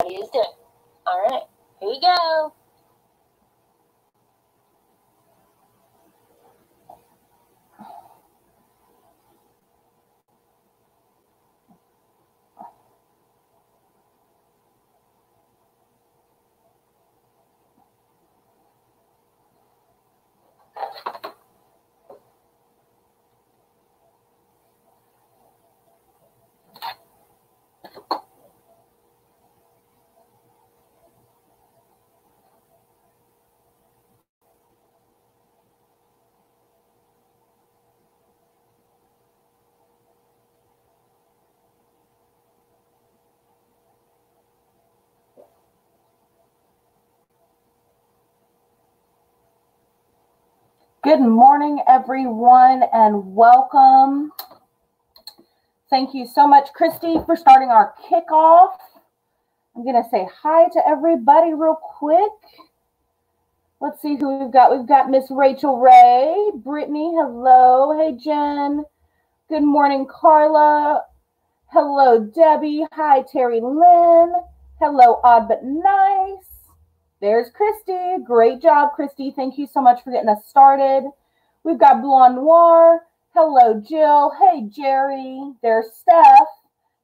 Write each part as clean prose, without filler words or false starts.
is doing. All right, here we go. Good morning, everyone, and welcome. Thank you so much, Christy, for starting our kickoff. I'm going to say hi to everybody real quick. Let's see who we've got. We've got Miss Rachel Ray, Brittany, hello. Hey, Jen. Good morning, Carla. Hello, Debbie. Hi, Terry Lynn. Hello, Odd But Nice. There's Christy. Great job, Christy. Thank you so much for getting us started. We've got Blonde Noir. Hello, Jill. Hey, Jerry. There's Steph.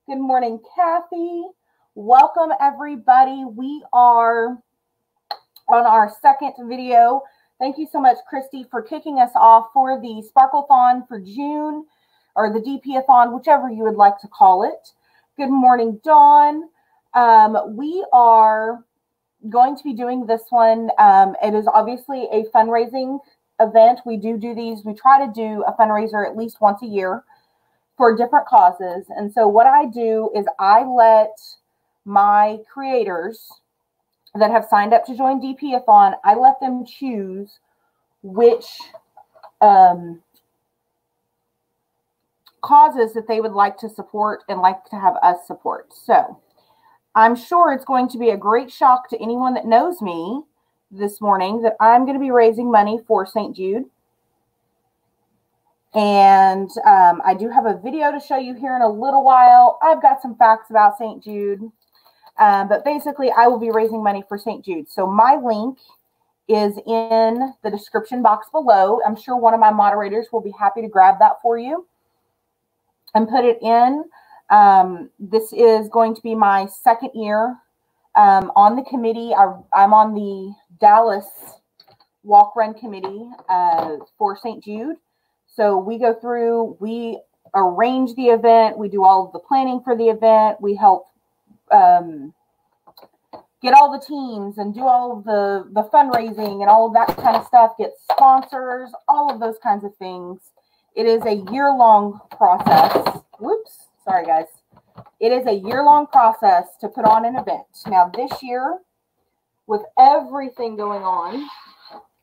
Good morning, Kathy. Welcome, everybody. We are on our second video. Thank you so much, Christy, for kicking us off for the Sparkle-thon for June, or the DP-a-thon, whichever you would like to call it. Good morning, Dawn. We are going to be doing this one. It is obviously a fundraising event. We do these. We try to do a fundraiser at least once a year for different causes. And so what I do is I let my creators that have signed up to join DP-a-thon, I let them choose which causes that they would like to support and like to have us support. So I'm sure it's going to be a great shock to anyone that knows me this morning that I'm going to be raising money for St. Jude. And I do have a video to show you here in a little while. I've got some facts about St. Jude. But basically, I will be raising money for St. Jude. So my link is in the description box below. I'm sure one of my moderators will be happy to grab that for you and put it in. This is going to be my second year on the committee. I'm on the Dallas Walk Run Committee for St. Jude. So we go through, we arrange the event, we do all of the planning for the event, we help get all the teams and do all of the fundraising and all of that kind of stuff, get sponsors, all of those kinds of things. It is a year-long process. Whoops, sorry guys. It is a year-long process to put on an event. Now this year, with everything going on,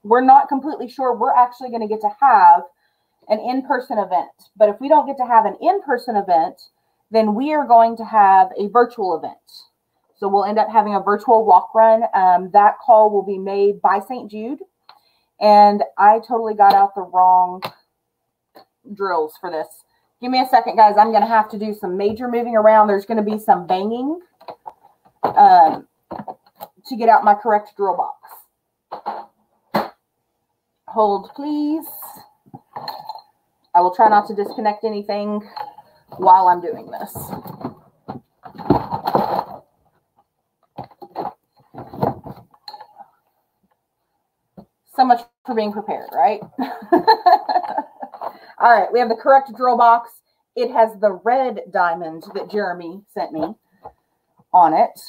we're not completely sure we're actually going to get to have an in-person event. But if we don't get to have an in-person event, then we are going to have a virtual event. So we'll end up having a virtual walk run. That call will be made by St. Jude. And I totally got out the wrong drills for this. Give me a second, guys. I'm going to have to do some major moving around. There's going to be some banging to get out my correct drill box. Hold, please. I will try not to disconnect anything while I'm doing this. So much for being prepared, right? All right, we have the correct drill box. It has the red diamond that Jeremy sent me on it.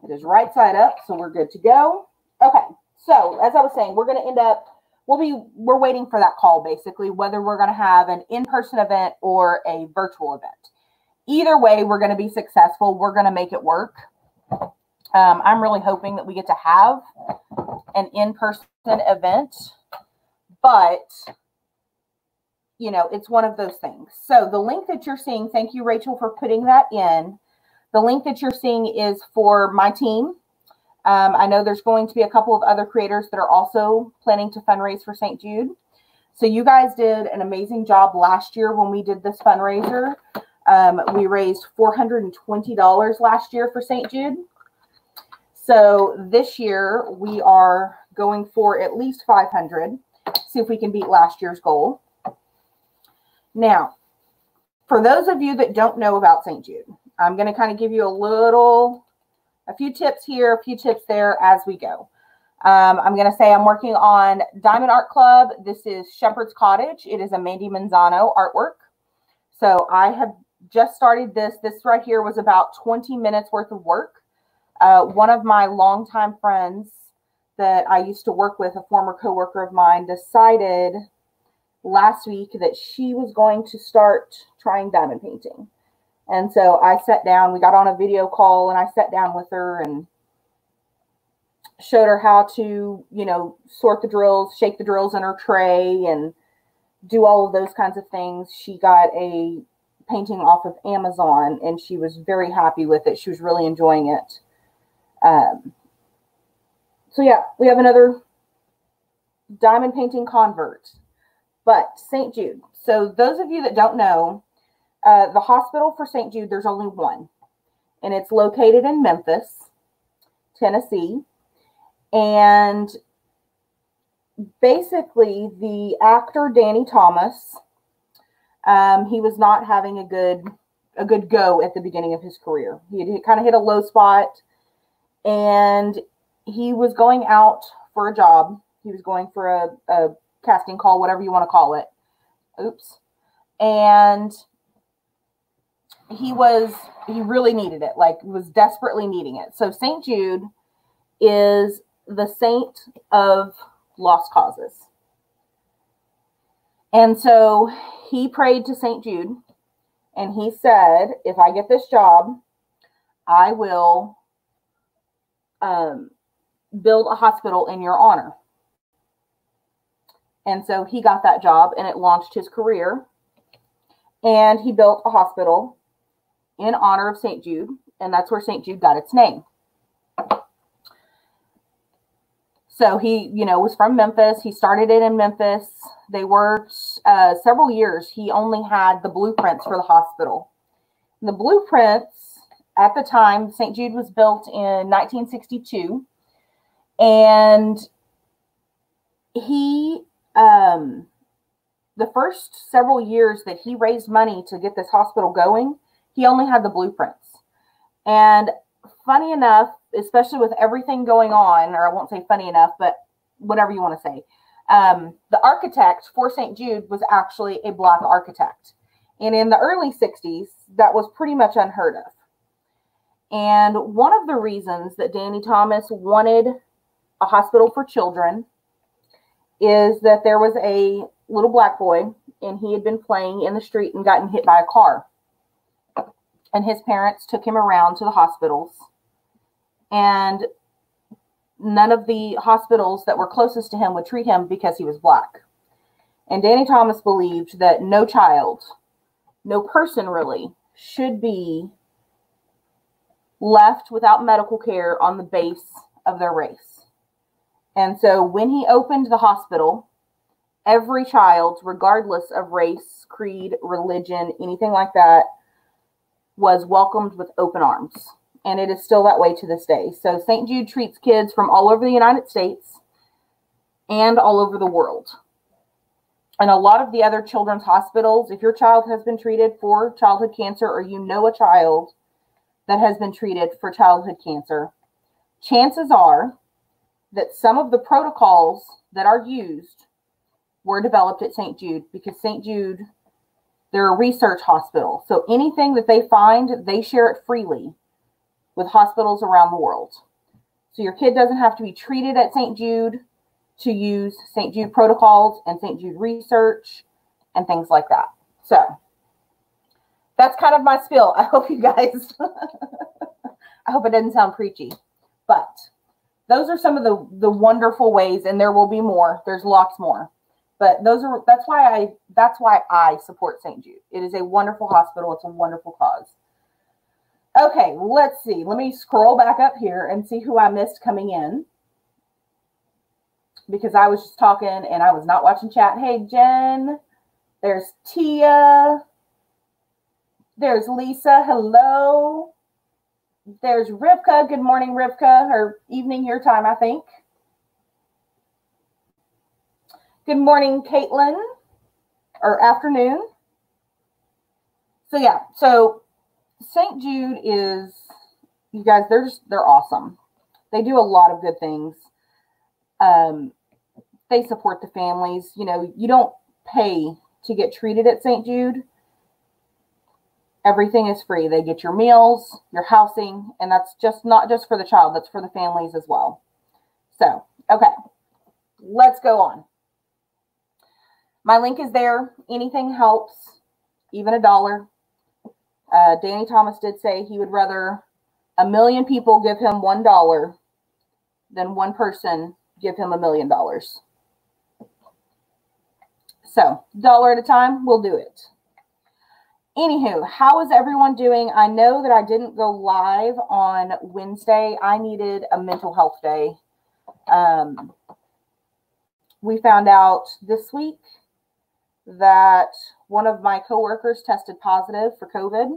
It is right side up, so we're good to go. Okay, so as I was saying, we're going to end up, we're waiting for that call, basically, whether we're going to have an in-person event or a virtual event. Either way, we're going to be successful. We're going to make it work. I'm really hoping that we get to have an in-person event, but you know, it's one of those things. So the link that you're seeing, thank you, Rachel, for putting that in. The link that you're seeing is for my team. I know there's going to be a couple of other creators that are also planning to fundraise for St. Jude. So you guys did an amazing job last year when we did this fundraiser. We raised $420 last year for St. Jude. So this year we are going for at least 500. See if we can beat last year's goal. Now, for those of you that don't know about St. Jude, I'm going to kind of give you a few tips here, a few tips there as we go. I'm going to say I'm working on Diamond Art Club. This is Shepherd's Cottage. It is a Mandy Manzano artwork. So I have just started this. This right here was about 20 minutes worth of work. One of my longtime friends that I used to work with, a former coworker of mine, decided last week that she was going to start trying diamond painting. And so I sat down, we got on a video call, and I sat down with her and showed her how to, you know, sort the drills, shake the drills in her tray, and do all of those kinds of things. She got a painting off of Amazon, and she was very happy with it. She was really enjoying it. So yeah, we have another diamond painting convert. But St. Jude. So those of you that don't know, the hospital for St. Jude, there's only one. And it's located in Memphis, Tennessee. And basically, the actor Danny Thomas, he was not having a good go at the beginning of his career. He had kind of hit a low spot, and he was going out for a job. He was going for a casting call, whatever you want to call it. Oops. And he really needed it, like was desperately needing it. So St. Jude is the saint of lost causes. And so he prayed to St. Jude, and he said, if I get this job, I will build a hospital in your honor. And so he got that job, and it launched his career. And he built a hospital in honor of St. Jude, and that's where St. Jude got its name. So he, you know, was from Memphis. He started it in Memphis. They worked several years. He only had the blueprints for the hospital. The blueprints, at the time, St. Jude was built in 1962. And he, the first several years that he raised money to get this hospital going, he only had the blueprints. And funny enough, especially with everything going on, or I won't say funny enough, but whatever you want to say, the architect for St. Jude was actually a Black architect. And in the early 60s, that was pretty much unheard of. And one of the reasons that Danny Thomas wanted a hospital for children is that there was a little black boy, and he had been playing in the street and gotten hit by a car. And his parents took him around to the hospitals, and none of the hospitals that were closest to him would treat him because he was black. And Danny Thomas believed that no child, no person really, should be left without medical care on the base of their race. And so when he opened the hospital, every child, regardless of race, creed, religion, anything like that, was welcomed with open arms. And it is still that way to this day. So St. Jude treats kids from all over the United States and all over the world. And a lot of the other children's hospitals, if your child has been treated for childhood cancer, or you know a child that has been treated for childhood cancer, chances are that some of the protocols that are used were developed at St. Jude, because St. Jude, they're a research hospital. So anything that they find, they share it freely with hospitals around the world. So your kid doesn't have to be treated at St. Jude to use St. Jude protocols and St. Jude research and things like that. So that's kind of my spiel. I hope you guys, I hope it doesn't sound preachy, but those are some of the wonderful ways, and there will be more. There's lots more. But that's why I support St. Jude. It is a wonderful hospital. It's a wonderful cause. Okay, let's see. Let me scroll back up here and see who I missed coming in, because I was just talking and I was not watching chat. Hey, Jen. There's Tia. There's Lisa. Hello. There's Rivka. Good morning, Rivka. Or evening your time, I think. Good morning, Caitlin. Or afternoon. So yeah, so St. Jude is, you guys, they're awesome. They do a lot of good things. They support the families. You know, you don't pay to get treated at St. Jude. Everything is free. They get your meals, your housing, and that's just not just for the child, that's for the families as well. So, okay, let's go on. My link is there. Anything helps, even $1. Danny Thomas did say he would rather 1 million people give him $1 than one person give him $1 million. So, $1 at a time, we'll do it. Anywho, how is everyone doing? I know that I didn't go live on Wednesday. I needed a mental health day. We found out this week that one of my coworkers tested positive for COVID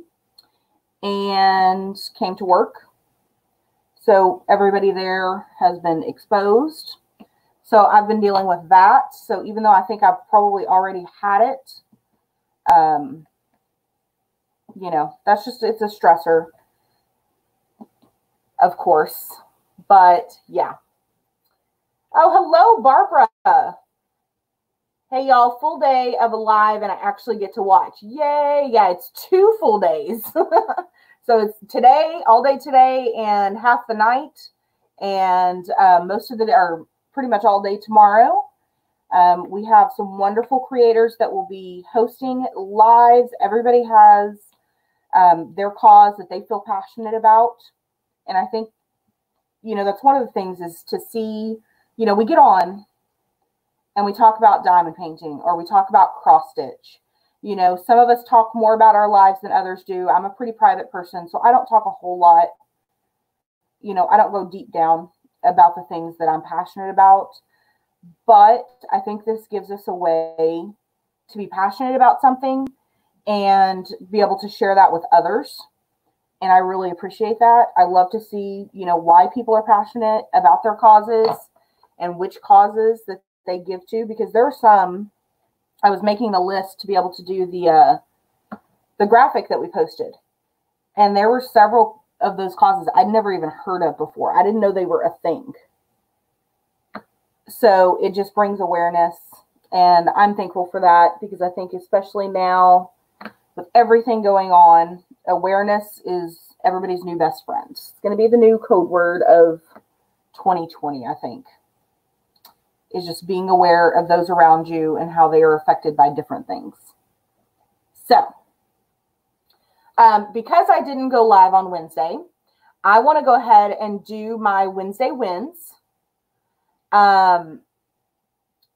and came to work. So everybody there has been exposed. So I've been dealing with that. So even though I think I've probably already had it, you know, that's just, it's a stressor, of course. But yeah. Oh, hello, Barbara. Hey, y'all, full day of a live, and I actually get to watch. Yay. Yeah, it's 2 full days. So it's today, all day today, and half the night. And most of the day, or pretty much all day tomorrow. We have some wonderful creators that will be hosting lives. Everybody has their cause that they feel passionate about. And I think, you know, that's one of the things is to see, you know, we get on and we talk about diamond painting or we talk about cross stitch. You know, some of us talk more about our lives than others do. I'm a pretty private person, so I don't talk a whole lot. You know, I don't go deep down about the things that I'm passionate about. But I think this gives us a way to be passionate about something and be able to share that with others. And I really appreciate that. I love to see, you know, why people are passionate about their causes and which causes that they give to, because there are some, I was making the list to be able to do the graphic that we posted. And there were several of those causes I'd never even heard of before. I didn't know they were a thing. So it just brings awareness. And I'm thankful for that because I think especially now with everything going on, awareness is everybody's new best friend. It's going to be the new code word of 2020, I think, is just being aware of those around you and how they are affected by different things. So, because I didn't go live on Wednesday, I want to go ahead and do my Wednesday wins.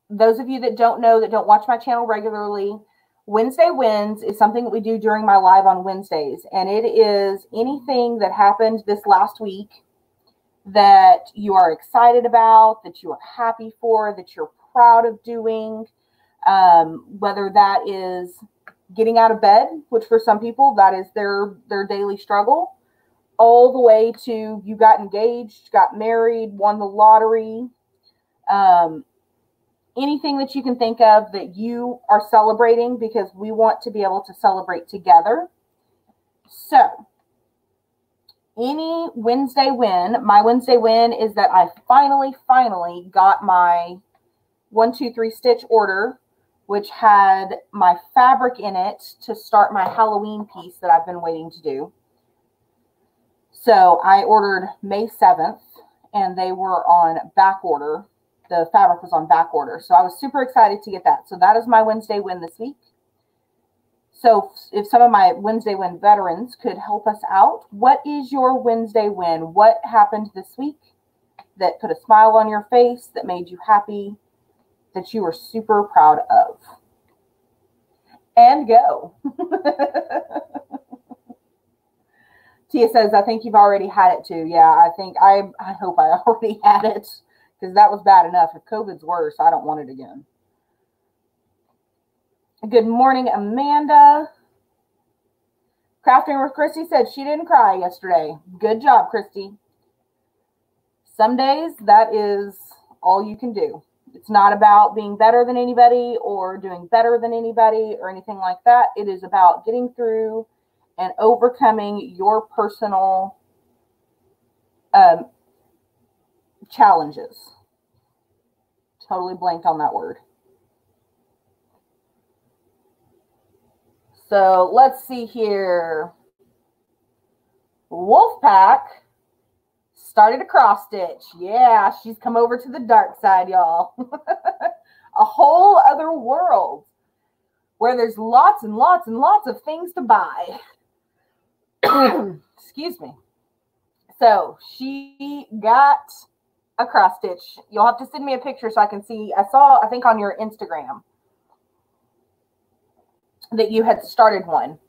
Those of you that don't know, that don't watch my channel regularly, Wednesday wins is something that we do during my live on Wednesdays. And it is anything that happened this last week that you are excited about, that you are happy for, that you're proud of doing, whether that is getting out of bed, which for some people, that is their daily struggle, all the way to you got engaged, got married, won the lottery, anything that you can think of that you are celebrating, because we want to be able to celebrate together. So, any Wednesday win, my Wednesday win is that I finally got my 1, 2, 3 stitch order, which had my fabric in it to start my Halloween piece that I've been waiting to do. So I ordered May 7th and they were on back order. The fabric was on back order. So I was super excited to get that. So that is my Wednesday win this week. So if some of my Wednesday win veterans could help us out, what is your Wednesday win? What happened this week that put a smile on your face, that made you happy, that you were super proud of? And go. Tia says, I think you've already had it too. Yeah, I hope I already had it, because that was bad enough. If COVID's worse, I don't want it again. Good morning, Amanda. Crafting with Christy said she didn't cry yesterday. Good job, Christy. Some days that is all you can do. It's not about being better than anybody or doing better than anybody or anything like that. It is about getting through and overcoming your personal challenges. Totally blanked on that word. So let's see here. Wolfpack started a cross stitch. Yeah, she's come over to the dark side, y'all. A whole other world where there's lots and lots and lots of things to buy. Excuse me. So she got a cross stitch. You'll have to send me a picture so I can see. I saw, I think on your Instagram, that you had started one.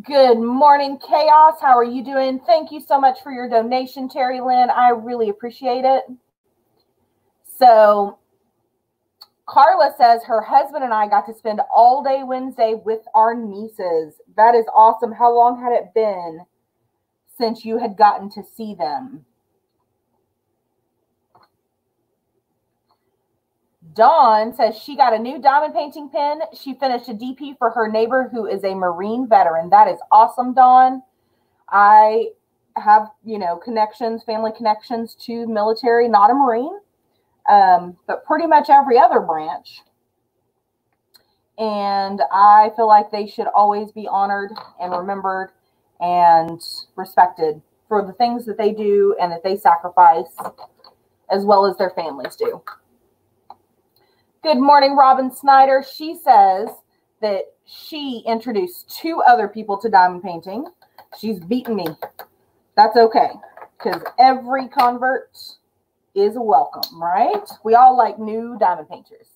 Good morning, Chaos. How are you doing? Thank you so much for your donation, Terry Lynn. I really appreciate it. So Carla says her husband and I got to spend all day Wednesday with our nieces. That is awesome. How long had it been since you had gotten to see them? Dawn says she got a new diamond painting pen. She finished a DP for her neighbor who is a Marine veteran. That is awesome, Dawn. I have, connections, family connections to military, not a Marine, but pretty much every other branch. And I feel like they should always be honored and remembered and respected for the things that they do and that they sacrifice, as well as their families do. Good morning, Robin Snyder. She says that she introduced 2 other people to diamond painting. She's beaten me. That's okay, because every convert is welcome, right? We all like new diamond painters.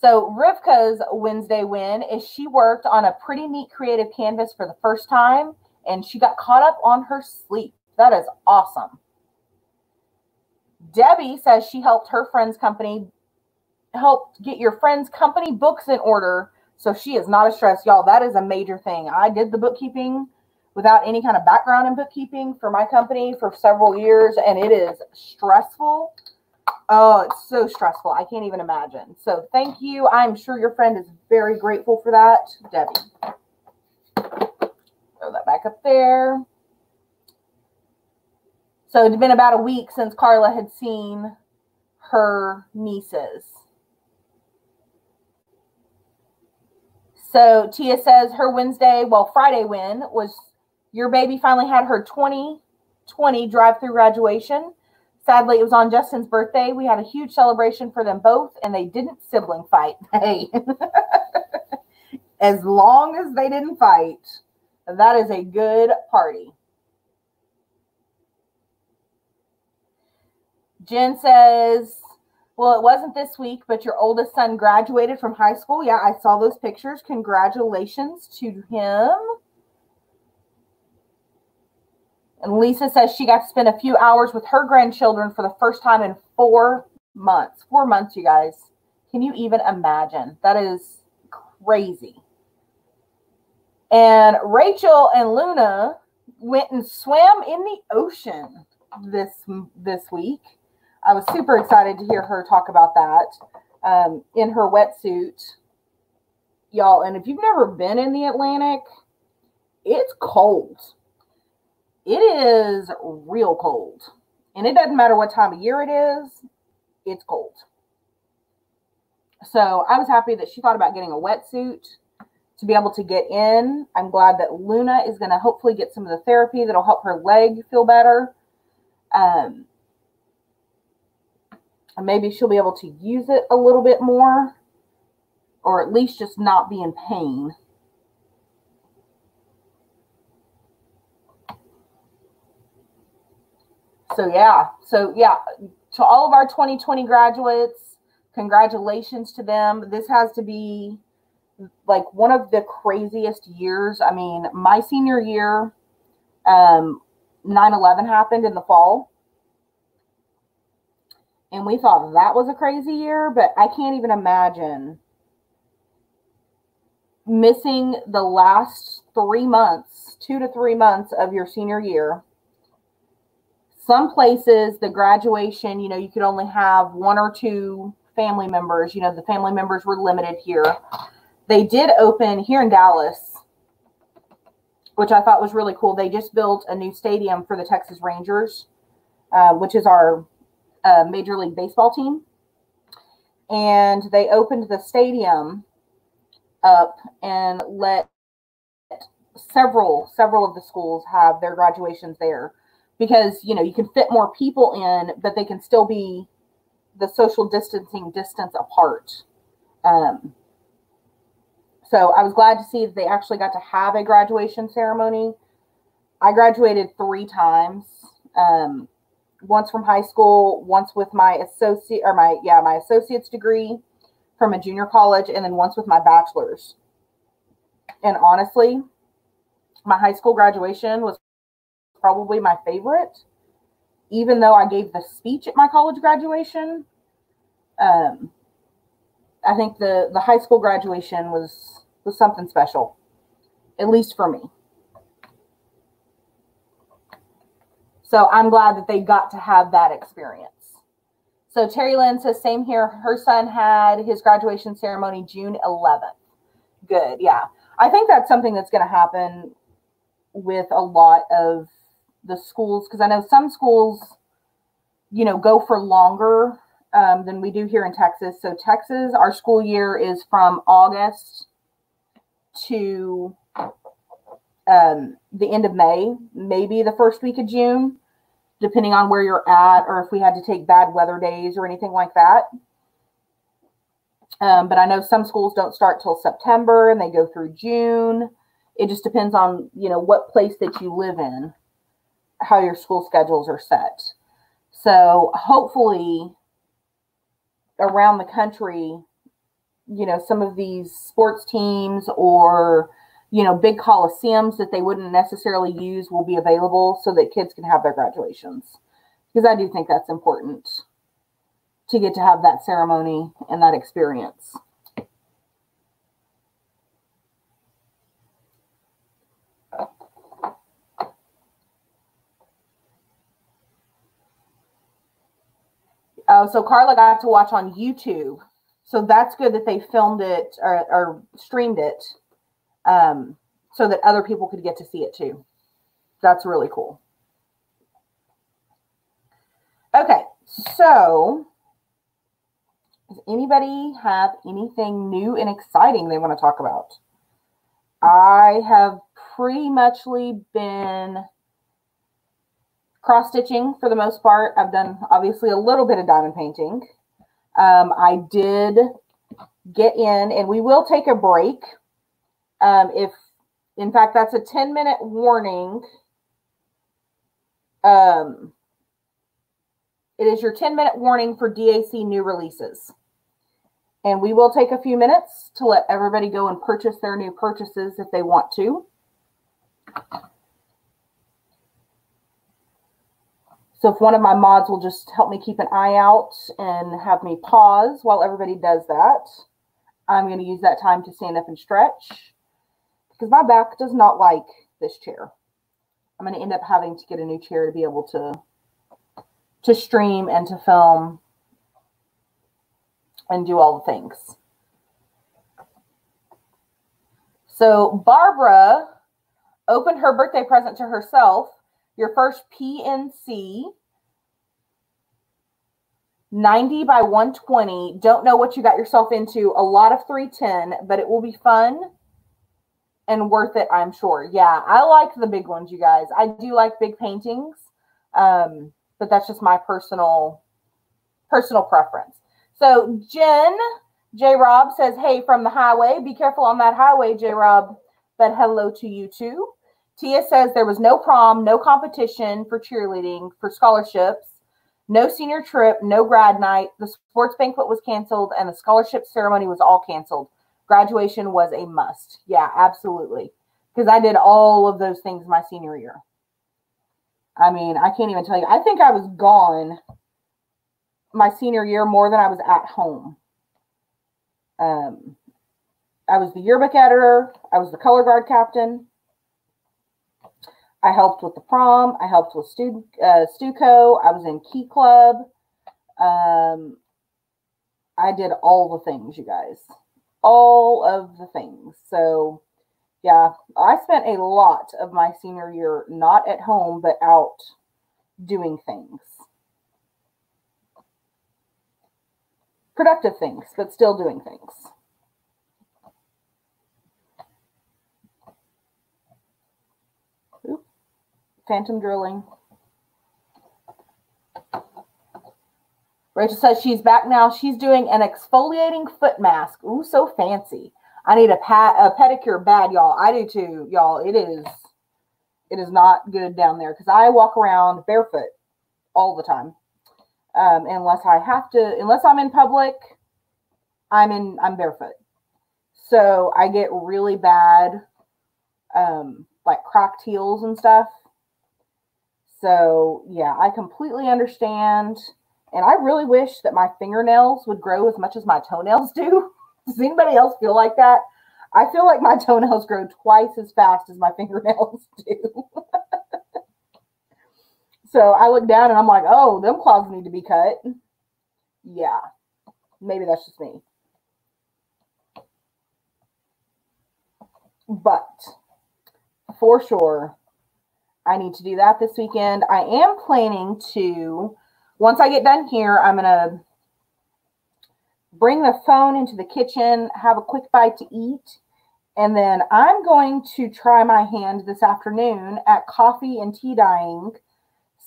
So Rivka's Wednesday win is she worked on a pretty neat creative canvas for the first time, and she got caught up on her sleep. That is awesome. Debbie says she helped her friend's company get your friend's company books in order, so she is not as stressed. Y'all, that is a major thing. I did the bookkeeping without any kind of background in bookkeeping for my company for several years, and it is stressful. Oh, it's so stressful. I can't even imagine. So thank you. I'm sure your friend is very grateful for that, Debbie. Throw that back up there. So it had been about a week since Carla had seen her nieces. So Tia says her Friday win was your baby finally had her 2020 drive-through graduation. Sadly, it was on Justin's birthday. We had a huge celebration for them both, and they didn't sibling fight. Hey, as long as they didn't fight, that is a good party. Jen says, well, it wasn't this week, but your oldest son graduated from high school. Yeah, I saw those pictures. Congratulations to him. And Lisa says she got to spend a few hours with her grandchildren for the first time in 4 months. 4 months, you guys. Can you even imagine? That is crazy. And Rachel and Luna went and swam in the ocean this week. I was super excited to hear her talk about that in her wetsuit. Y'all, and if you've never been in the Atlantic, it's cold. It is real cold. And it doesn't matter what time of year it is, it's cold. So I was happy that she thought about getting a wetsuit to be able to get in. I'm glad that Luna is going to hopefully get some of the therapy that'll help her leg feel better. And maybe she'll be able to use it a little bit more, or at least just not be in pain. So yeah, to all of our 2020 graduates, congratulations to them. This has to be like one of the craziest years. I mean, my senior year, 9/11 happened in the fall. And we thought that was a crazy year, but I can't even imagine missing the last 3 months, 2 to 3 months of your senior year. Some places, the graduation, you could only have 1 or 2 family members. The family members were limited here. They did open here in Dallas, which I thought was really cool. They just built a new stadium for the Texas Rangers, which is our Major League Baseball team. And they opened the stadium up and let several of the schools have their graduations there, because you can fit more people in, but they can still be the social distancing distance apart. So I was glad to see that they actually got to have a graduation ceremony. I graduated 3 times. Once from high school, once with my associate's degree from a junior college, and then once with my bachelor's. And honestly, my high school graduation was probably my favorite, even though I gave the speech at my college graduation. I think the high school graduation was something special, at least for me. So I'm glad that they got to have that experience. So Terry Lynn says, same here. Her son had his graduation ceremony June 11th. Good, yeah. I think that's something that's going to happen with a lot of the schools, because I know some schools, go for longer than we do here in Texas. So Texas, our school year is from August to the end of May, maybe the first week of June, depending on where you're at, or if we had to take bad weather days or anything like that. But I know some schools don't start till September and they go through June. It just depends on, what place that you live in, how your school schedules are set. So hopefully around the country, some of these sports teams or, big coliseums that they wouldn't necessarily use will be available so that kids can have their graduations. Because I do think that's important to get to have that ceremony and that experience. So Carla got to watch on YouTube. So that's good that they filmed it or streamed it so that other people could get to see it too. That's really cool. Okay, so does anybody have anything new and exciting they want to talk about? I have pretty much been cross-stitching for the most part. I've done obviously a little bit of diamond painting. I did get in, and we will take a break. In fact, that's a 10-minute warning. It is your 10-minute warning for DAC new releases. And we will take a few minutes to let everybody go and purchase their new purchases if they want to. So if one of my mods will just help me keep an eye out and have me pause while everybody does that, I'm going to use that time to stand up and stretch because my back does not like this chair. I'm going to end up having to get a new chair to be able to stream and to film and do all the things. So Barbara opened her birthday present to herself. Your first PNC 90 by 120. Don't know what you got yourself into. A lot of 310, but it will be fun and worth it, I'm sure. Yeah, I like the big ones, you guys. I do like big paintings, but that's just my personal preference. So Jen J. Rob says, hey, from the highway. Be careful on that highway, J. Rob, but hello to you too. Tia says there was no prom, no competition for cheerleading, for scholarships, no senior trip, no grad night. The sports banquet was canceled and the scholarship ceremony was all canceled. Graduation was a must. Yeah, absolutely. Because I did all of those things my senior year. I mean, I can't even tell you. I think I was gone my senior year more than I was at home. I was the yearbook editor. I was the color guard captain. I helped with the prom. I helped with Stuco. I was in Key Club. I did all the things, you guys. All of the things. So, yeah, I spent a lot of my senior year not at home, but out doing things. Productive things, but still doing things. Oop. Phantom drilling. Rachel says she's back now. She's doing an exfoliating foot mask. Ooh, so fancy. I need a pedicure bad, y'all. I do too, y'all. It is not good down there because I walk around barefoot all the time. Unless I'm in public, I'm barefoot. So I get really bad, like cracked heels and stuff. So yeah, I completely understand. And I really wish that my fingernails would grow as much as my toenails do. Does anybody else feel like that? I feel like my toenails grow twice as fast as my fingernails do. So I look down and I'm like, oh, them claws need to be cut. Yeah, maybe that's just me. But for sure, I need to do that this weekend. I am planning to, once I get done here, I'm going to bring the phone into the kitchen, have a quick bite to eat, and then I'm going to try my hand this afternoon at coffee and tea dyeing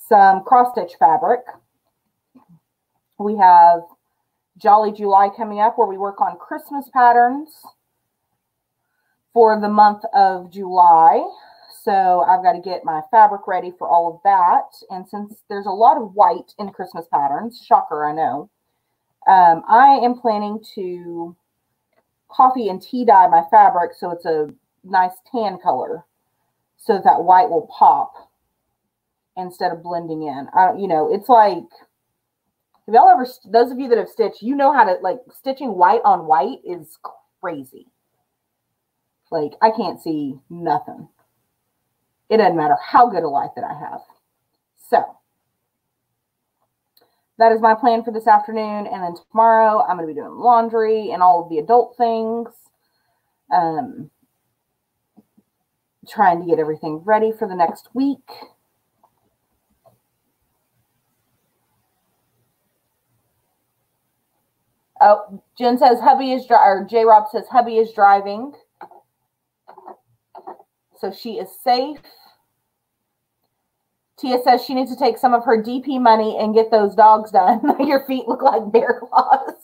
some cross-stitch fabric. We have Jolly July coming up where we work on Christmas patterns for the month of July. So I've got to get my fabric ready for all of that. And since there's a lot of white in Christmas patterns, shocker, I know, I am planning to coffee and tea dye my fabric so it's a nice tan color so that white will pop instead of blending in. You know, it's like, have y'all ever, those of you that have stitched, you know how to, like, stitching white on white is crazy. Like, I can't see nothing. It doesn't matter how good a light that I have. So, that is my plan for this afternoon. And then tomorrow, I'm going to be doing laundry and all of the adult things. Trying to get everything ready for the next week. Oh, Jen says hubby is or J Rob says hubby is driving. So she is safe. Tia says she needs to take some of her DP money and get those dogs done. Your feet look like bear claws.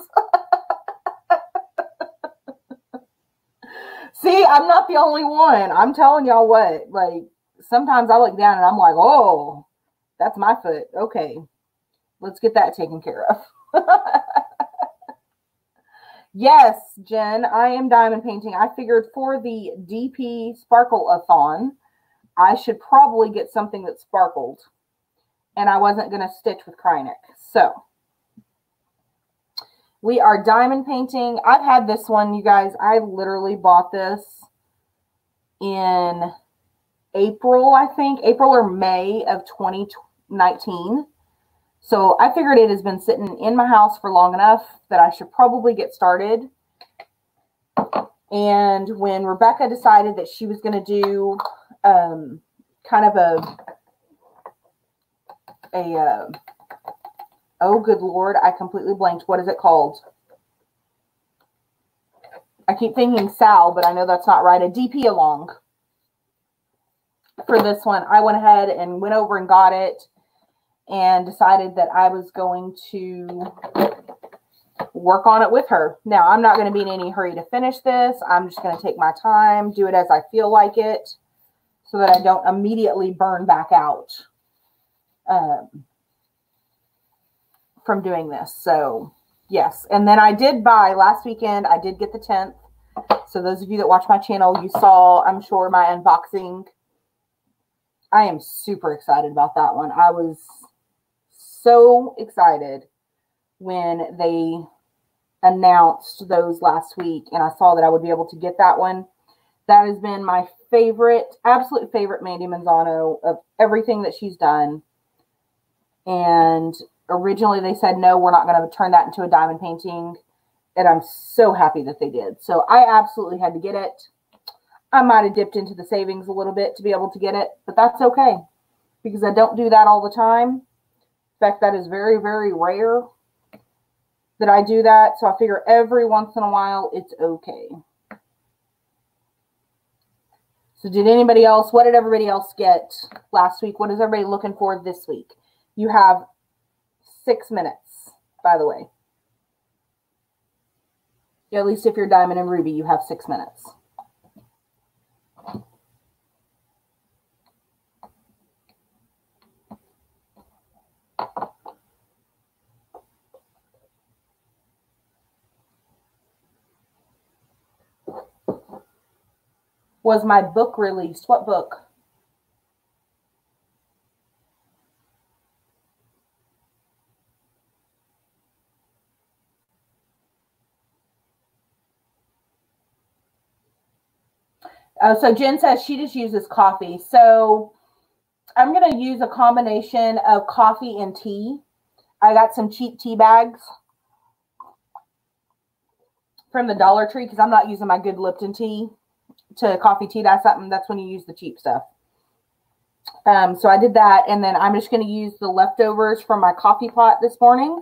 See, I'm not the only one. I'm telling y'all what, like, sometimes I look down and I'm like, oh, that's my foot. Okay, let's get that taken care of. Yes, Jen, I am diamond painting. I figured for the DP Sparkle-a-thon, I should probably get something that sparkled. And I wasn't going to stitch with Krynic. So, we are diamond painting. I've had this one, you guys. I literally bought this in April, I think. April or May of 2019. So I figured it has been sitting in my house for long enough that I should probably get started. And when Rebecca decided that she was going to do kind of oh, good Lord, I completely blanked. What is it called? I keep thinking Sal, but I know that's not right. A DP along. For this one, I went ahead and went over and got it. And decided that I was going to work on it with her. Now, I'm not going to be in any hurry to finish this. I'm just going to take my time, do it as I feel like it, so that I don't immediately burn back out from doing this. So, yes. And then I did buy, last weekend, I did get the 10th. So those of you that watch my channel, you saw, I'm sure, my unboxing. I am super excited about that one. I was so excited when they announced those last week, and I saw that I would be able to get that one. That has been my favorite, absolute favorite Mandy Manzano of everything that she's done. And originally they said, no, we're not going to turn that into a diamond painting. And I'm so happy that they did. So I absolutely had to get it. I might have dipped into the savings a little bit to be able to get it, but that's okay because I don't do that all the time. In fact, that is very, very rare that I do that. So I figure every once in a while, it's okay. So did anybody else, what did everybody else get last week? What is everybody looking for this week? You have 6 minutes, by the way. Yeah, at least if you're Diamond and Ruby, you have 6 minutes. Was my book released? What book? So Jen says she just uses coffee. So I'm going to use a combination of coffee and tea. I got some cheap tea bags from the Dollar Tree because I'm not using my good Lipton tea to coffee tea. That's when you use the cheap stuff. So I did that, and then I'm just going to use the leftovers from my coffee pot this morning.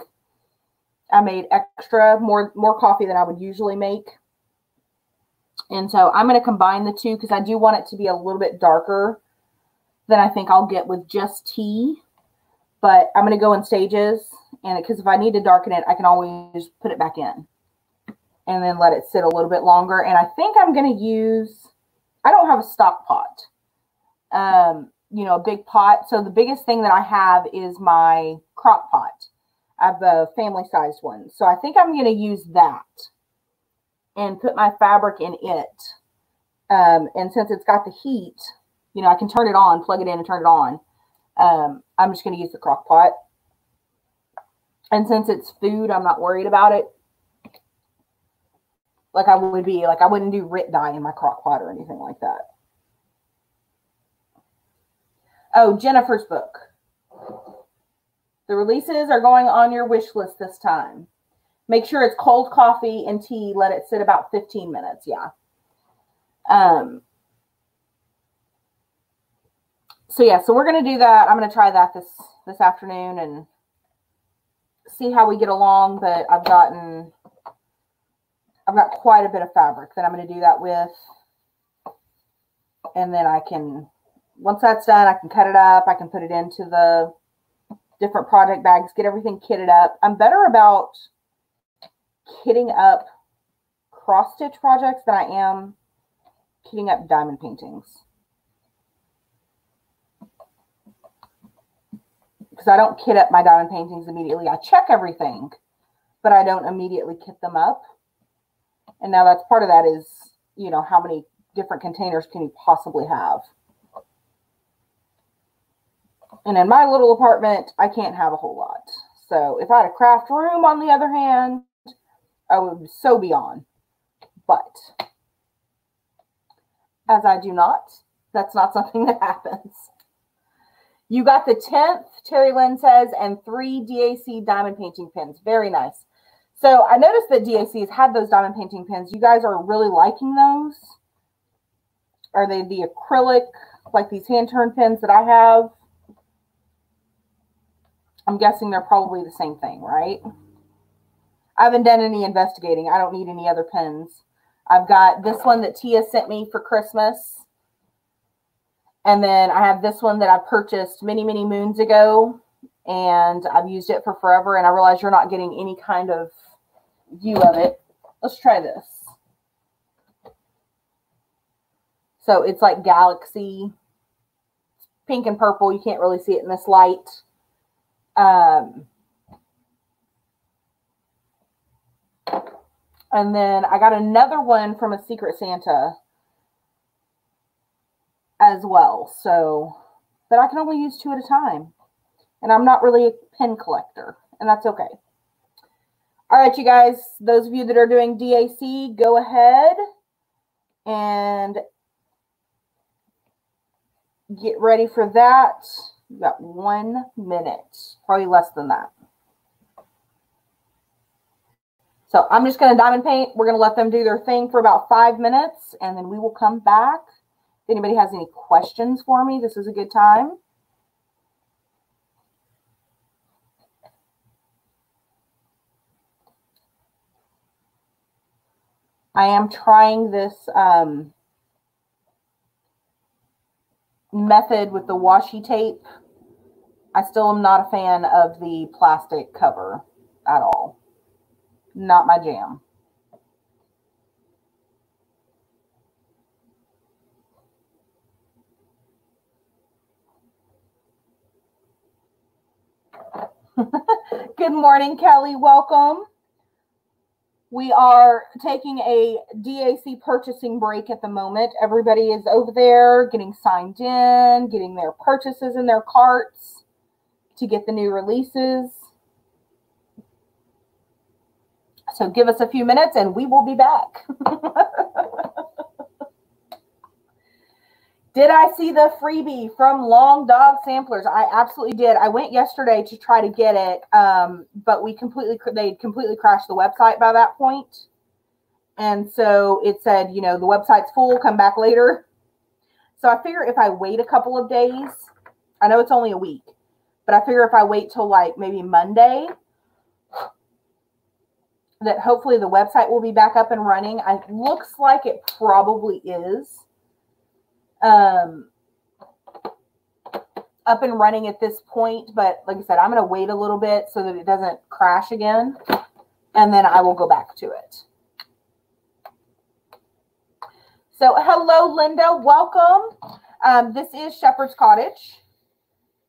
I made more coffee than I would usually make. And so I'm going to combine the two because I do want it to be a little bit darker than I think I'll get with just tea. But I'm going to go in stages, and because if I need to darken it, I can always put it back in and then let it sit a little bit longer. And I think I'm going to use, I don't have a stock pot, you know, a big pot. So the biggest thing that I have is my crock pot. I have a family-sized one. So I think I'm going to use that and put my fabric in it. And since it's got the heat, you know, I can turn it on, plug it in and turn it on. I'm just going to use the crock pot. And since it's food, I'm not worried about it. Like I would be, like I wouldn't do RIT dye in my crock pot or anything like that. Oh, Jennifer's book. The releases are going on your wish list this time. Make sure it's cold coffee and tea. Let it sit about 15 minutes. Yeah. So we're going to do that. I'm going to try that this afternoon and see how we get along. But I've got quite a bit of fabric that I'm going to do that with. And then I can, once that's done, I can cut it up. I can put it into the different project bags, get everything kitted up. I'm better about kitting up cross stitch projects than I am kitting up diamond paintings. Because I don't kit up my diamond paintings immediately. I check everything, but I don't immediately kit them up. And now that's part of that is, you know, how many different containers can you possibly have? And in my little apartment, I can't have a whole lot. So if I had a craft room, on the other hand, I would so be on. But as I do not, that's not something that happens. You got the 10th, Terry Lynn says, and 3 DAC diamond painting pins. Very nice. So I noticed that DAC has had those diamond painting pins. You guys are really liking those. Are they the acrylic, like these hand-turned pins that I have? I'm guessing they're probably the same thing, right? I haven't done any investigating. I don't need any other pins. I've got this one that Tia sent me for Christmas. And then I have this one that I purchased many, many moons ago. And I've used it for forever. And I realize you're not getting any kind of view of it. Let's try this. So it's like Galaxy. Pink and purple. You can't really see it in this light. And then I got another one from a Secret Santa as well. So, but I can only use 2 at a time. And I'm not really a pin collector. And that's okay. All right, you guys, those of you that are doing DAC, go ahead and get ready for that. You've got 1 minute, probably less than that. So I'm just going to diamond paint. We're going to let them do their thing for about 5 minutes, and then we will come back. If anybody has any questions for me, this is a good time. I am trying this method with the washi tape. I still am not a fan of the plastic cover at all. Not my jam. Good morning, Kelly. Welcome. We are taking a DAC purchasing break at the moment. Everybody is over there getting signed in, getting their purchases in their carts to get the new releases. So give us a few minutes and we will be back. Did I see the freebie from Long Dog Samplers? I absolutely did. I went yesterday to try to get it, but they completely crashed the website by that point. And so it said, you know, the website's full, come back later. So I figure if I wait a couple of days, I know it's only a week, but I figure if I wait till like maybe Monday, that hopefully the website will be back up and running. It looks like it probably is. Up and running at this point, but like I said, I'm going to wait a little bit so that it doesn't crash again, and then I will go back to it. So hello, Linda, welcome. This is Shepherd's Cottage.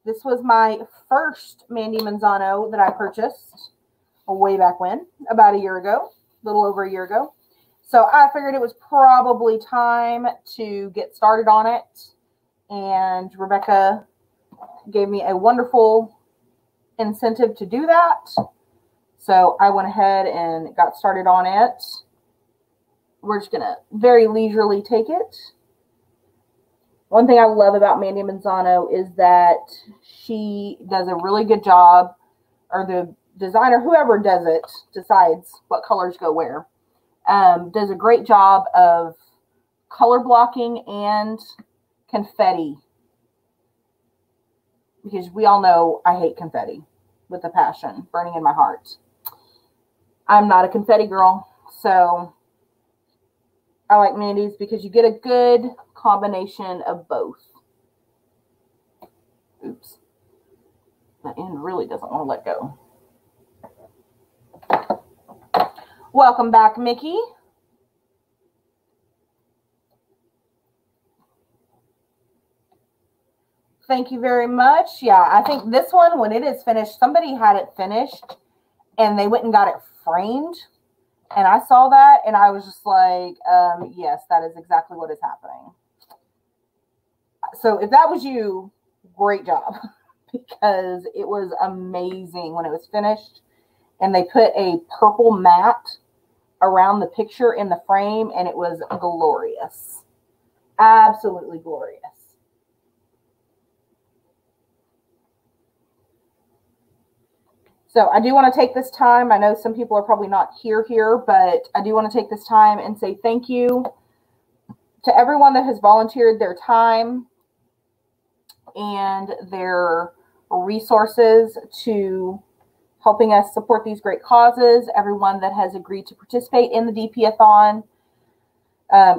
This was my first Mandy Manzano that I purchased way back when, about a year ago, a little over a year ago. So I figured it was probably time to get started on it. And Rebecca gave me a wonderful incentive to do that. So I went ahead and got started on it. We're just going to very leisurely take it. One thing I love about Mandy Manzano is that she does a really good job, or the designer, whoever does it, decides what colors go where. Does a great job of color blocking and confetti, because we all know I hate confetti with a passion burning in my heart. I'm not a confetti girl, so I like Mandy's because you get a good combination of both. Oops, the end really doesn't want to let go. Welcome back, Mickey. Thank you very much. Yeah, I think this one, when it is finished, somebody had it finished and they went and got it framed. And I saw that and I was just like, yes, that is exactly what is happening. So if that was you, great job, because it was amazing when it was finished. And they put a purple mat around the picture in the frame, and it was glorious. Absolutely glorious. So I do want to take this time. I know some people are probably not here, but I do want to take this time and say thank you to everyone that has volunteered their time and their resources to helping us support these great causes, everyone that has agreed to participate in the DP-a-thon.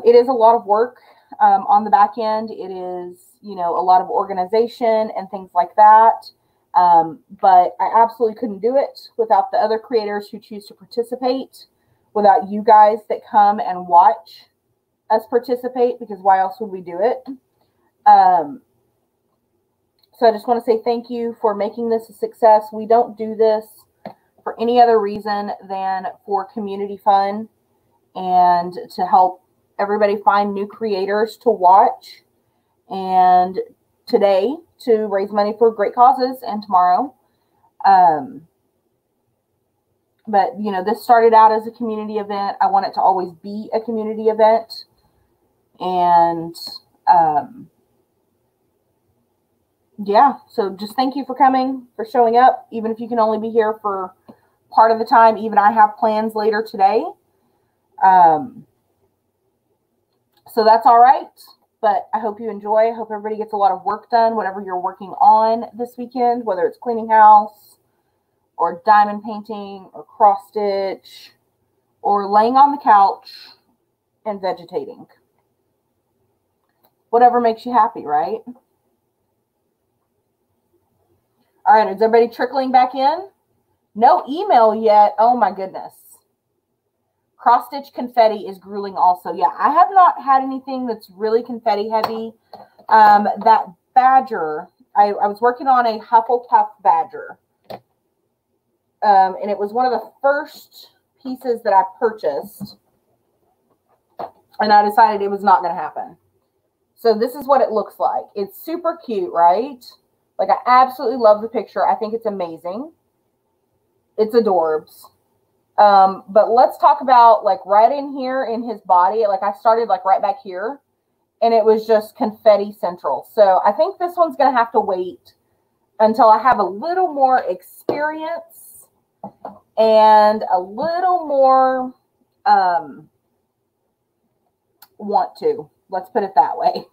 It is a lot of work on the back end. It is, you know, a lot of organization and things like that. But I absolutely couldn't do it without the other creators who choose to participate, without you guys that come and watch us participate, because why else would we do it? So I just want to say thank you for making this a success. We don't do this for any other reason than for community fun and to help everybody find new creators to watch. And today to raise money for great causes, and tomorrow. But, you know, this started out as a community event. I want it to always be a community event. And, yeah, so just thank you for coming, for showing up, even if you can only be here for part of the time. Even I have plans later today. So that's all right. But I hope you enjoy. I hope everybody gets a lot of work done, whatever you're working on this weekend, whether it's cleaning house or diamond painting or cross stitch or laying on the couch and vegetating. Whatever makes you happy, right? All right, is everybody trickling back in? No email yet. Oh my goodness. Cross stitch confetti is grueling also. Yeah, I have not had anything that's really confetti heavy. That badger, I was working on a Hufflepuff badger. And it was one of the first pieces that I purchased. And I decided it was not going to happen. So this is what it looks like. It's super cute, right? Like, I absolutely love the picture. I think it's amazing. It's adorbs. But let's talk about, like, right in here in his body. Like, I started, like, right back here. And it was just confetti central. So I think this one's going to have to wait until I have a little more experience and a little more want to. Let's put it that way.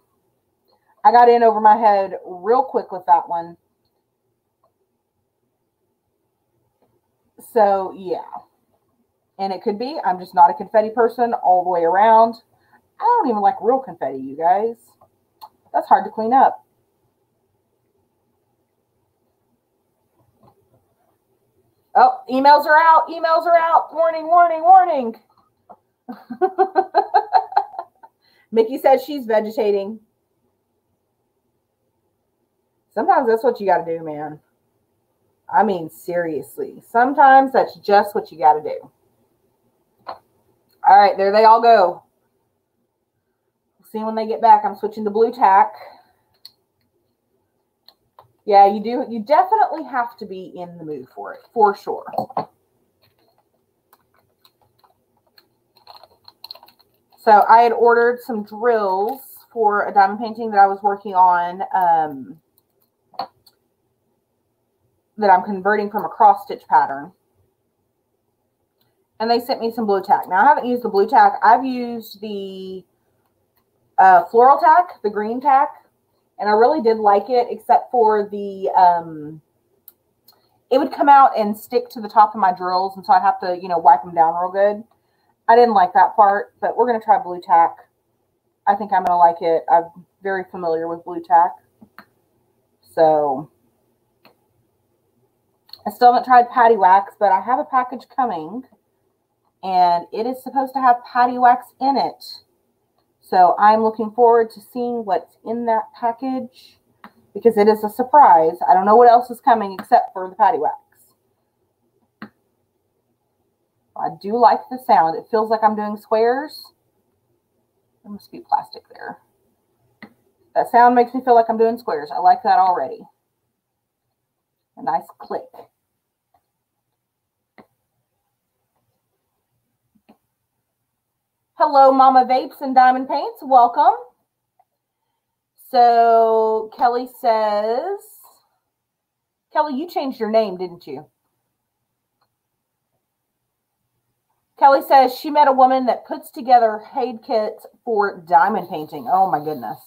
I got in over my head real quick with that one. So, yeah. And it could be, I'm just not a confetti person all the way around. I don't even like real confetti, you guys. That's hard to clean up. Oh, emails are out. Emails are out. Warning, warning, warning. Mickey says she's vegetating. Sometimes that's what you got to do, man. I mean, seriously. Sometimes that's just what you got to do. All right, there they all go. We'll see when they get back. I'm switching to blue tack. Yeah, you do. You definitely have to be in the mood for it, for sure. So I had ordered some drills for a diamond painting that I was working on, that I'm converting from a cross stitch pattern. And they sent me some blue tack. Now, I haven't used the blue tack. I've used the floral tack, the green tack. And I really did like it, except for the, it would come out and stick to the top of my drills. And so I'd have to, you know, wipe them down real good. I didn't like that part, but we're going to try blue tack. I think I'm going to like it. I'm very familiar with blue tack. So I still haven't tried patty wax, but I have a package coming. And it is supposed to have patty wax in it. So I'm looking forward to seeing what's in that package, because it is a surprise. I don't know what else is coming except for the patty wax. I do like the sound. It feels like I'm doing squares. There must be plastic there. That sound makes me feel like I'm doing squares. I like that already. A nice click. Hello, Mama Vapes and Diamond Paints. Welcome. So Kelly says, Kelly, you changed your name, didn't you? Kelly says she met a woman that puts together HAID kits for diamond painting. Oh my goodness.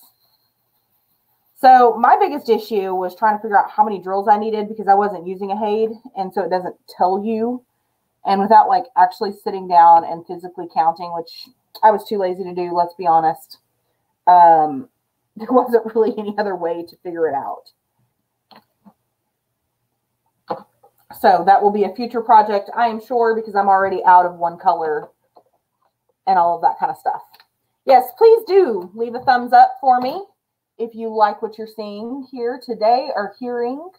So my biggest issue was trying to figure out how many drills I needed, because I wasn't using a HAID, and so it doesn't tell you. And without like actually sitting down and physically counting, which I was too lazy to do, let's be honest. There wasn't really any other way to figure it out. So that will be a future project, I am sure, because I'm already out of one color and all of that kind of stuff. Yes, please do leave a thumbs up for me if you like what you're seeing here today or hearing.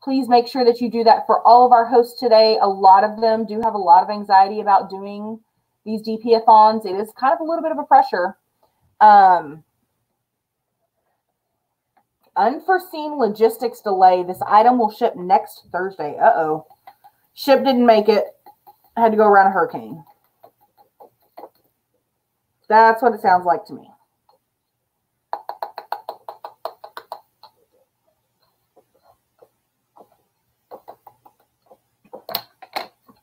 Please make sure that you do that for all of our hosts today. A lot of them do have a lot of anxiety about doing these DP-a-thons. It is kind of a little bit of a pressure. Unforeseen logistics delay. This item will ship next Thursday. Uh-oh. Ship didn't make it. I had to go around a hurricane. That's what it sounds like to me.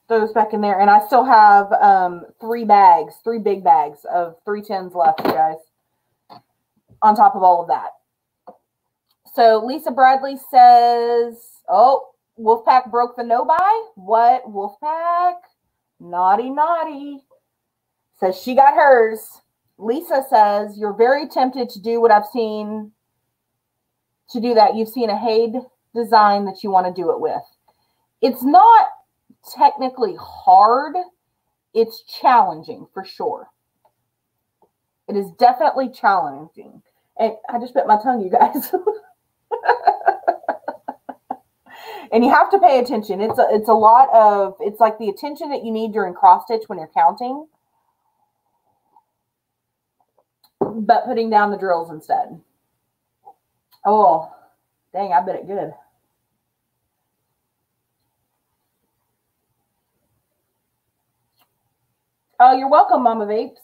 Those back in there. And I still have 3 big bags of 310s left, you guys, on top of all of that. So Lisa Bradley says, oh, Wolfpack broke the no-buy. What? Wolfpack? Naughty, naughty. Says she got hers. Lisa says, you're very tempted to do what I've seen, to do that. You've seen a Haid design that you want to do it with. It's not technically hard. It's challenging for sure. It is definitely challenging. And I just bit my tongue, you guys. And you have to pay attention. It's a lot of, it's like the attention that you need during cross stitch when you're counting, but putting down the drills instead. Oh, dang, I bet it good. Oh, you're welcome, Mama Vapes.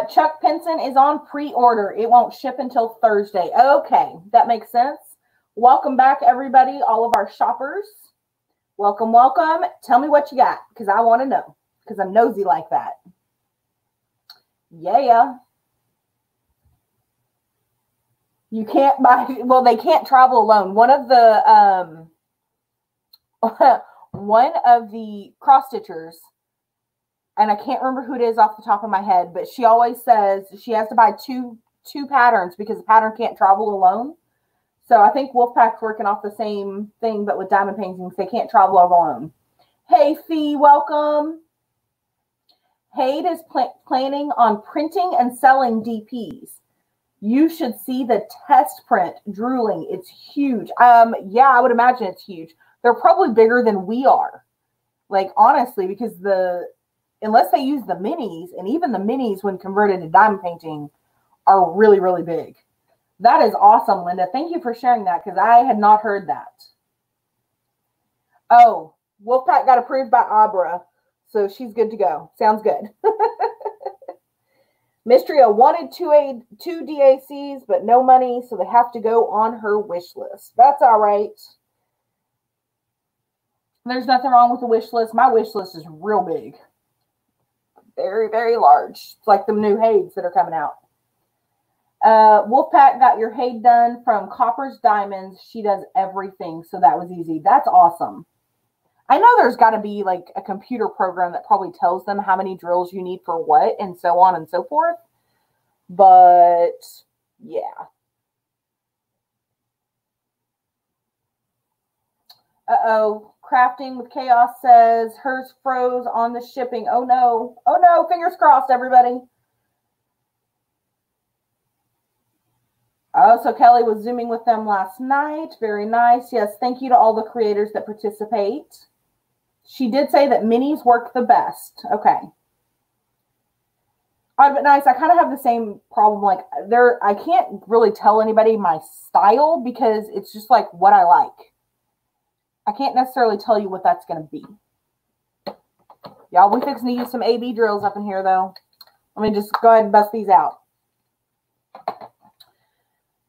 Chuck Pinson is on pre-order. It won't ship until Thursday. Okay, that makes sense. Welcome back, everybody, all of our shoppers. Welcome, welcome. Tell me what you got, because I want to know, because I'm nosy like that. Yeah. You can't buy, well, they can't travel alone. One of the cross stitchers, and I can't remember who it is off the top of my head, but she always says she has to buy two patterns because the pattern can't travel alone. So I think Wolfpack's working off the same thing, but with diamond paintings, they can't travel alone. Hey, Fee, welcome. Haid is planning on printing and selling DPs. You should see the test print. Drooling. It's huge. Yeah, I would imagine it's huge. They're probably bigger than we are. Like, honestly, because unless they use the minis, and even the minis when converted to diamond painting are really, really big. That is awesome, Linda. Thank you for sharing that, because I had not heard that. Oh, Wolfpack got approved by Abra, so she's good to go. Sounds good. Mystria wanted two DACs, but no money, so they have to go on her wish list. That's all right. There's nothing wrong with the wish list. My wish list is real big. Very, very large. It's like the new Haids that are coming out. Wolfpack got your Haid done from Copper's Diamonds. She does everything, so that was easy. That's awesome. I know there's got to be like a computer program that probably tells them how many drills you need for what and so on and so forth. But yeah. Uh-oh. Crafting with Chaos says hers froze on the shipping. Oh no. Oh no. Fingers crossed, everybody. Oh, so Kelly was Zooming with them last night. Very nice. Yes, thank you to all the creators that participate. She did say that minis work the best. Okay. Odd but nice. I kind of have the same problem. Like, I can't really tell anybody my style because it's just like what I like. I can't necessarily tell you what that's going to be. Y'all, we fixing to use some AB drills up in here, though. Let me just go ahead and bust these out.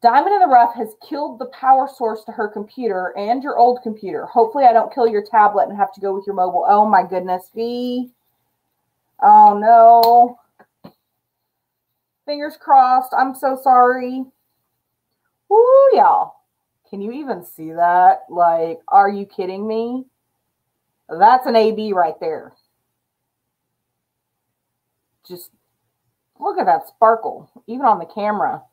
Diamond in the Rough has killed the power source to her computer and your old computer. Hopefully I don't kill your tablet and have to go with your mobile. Oh my goodness, V. Oh no. Fingers crossed. I'm so sorry. Woo, y'all. Can you even see that? Like, are you kidding me? That's an AB right there. Just look at that sparkle, even on the camera.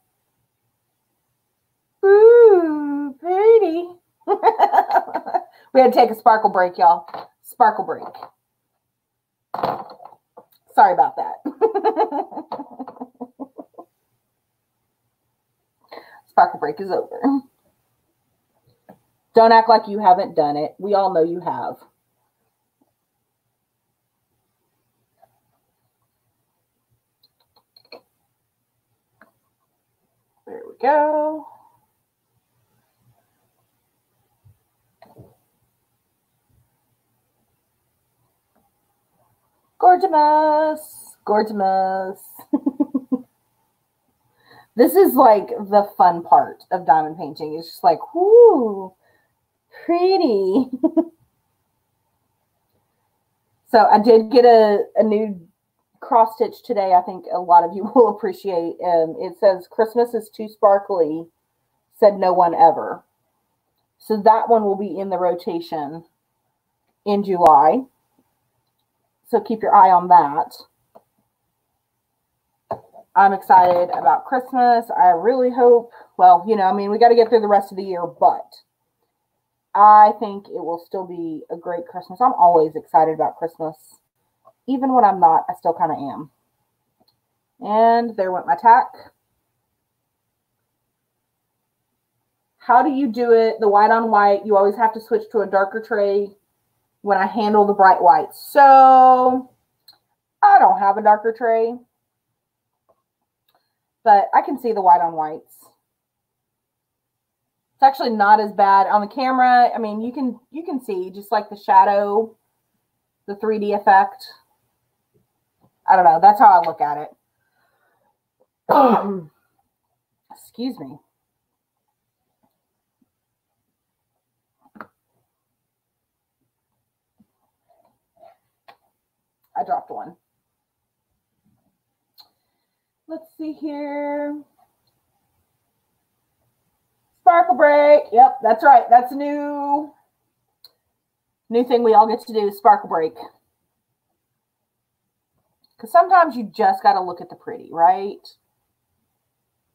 Ooh, pretty. We had to take a sparkle break, y'all. Sparkle break. Sorry about that. Sparkle break is over. Don't act like you haven't done it. We all know you have. There we go. Gorgeous. Gorgeous. This is like the fun part of diamond painting. It's just like, whoo, pretty. So I did get a new cross stitch today. I think a lot of you will appreciate. It says Christmas is too sparkly, said no one ever. So that one will be in the rotation in July. So keep your eye on that. I'm excited about Christmas. I really hope, well, you know, I mean, we got to get through the rest of the year, but I think it will still be a great Christmas. I'm always excited about Christmas. Even when I'm not, I still kind of am. And there went my tack. How do you do it? The white on white, you always have to switch to a darker tray when I handle the bright whites. So I don't have a darker tray, but I can see the white on whites. It's actually not as bad on the camera. I mean, you can see just like the shadow, the 3D effect. I don't know. That's how I look at it. Excuse me. I dropped one. Let's see here. Sparkle break. Yep, that's right. That's a new thing we all get to do, sparkle break. Because sometimes you just got to look at the pretty, right?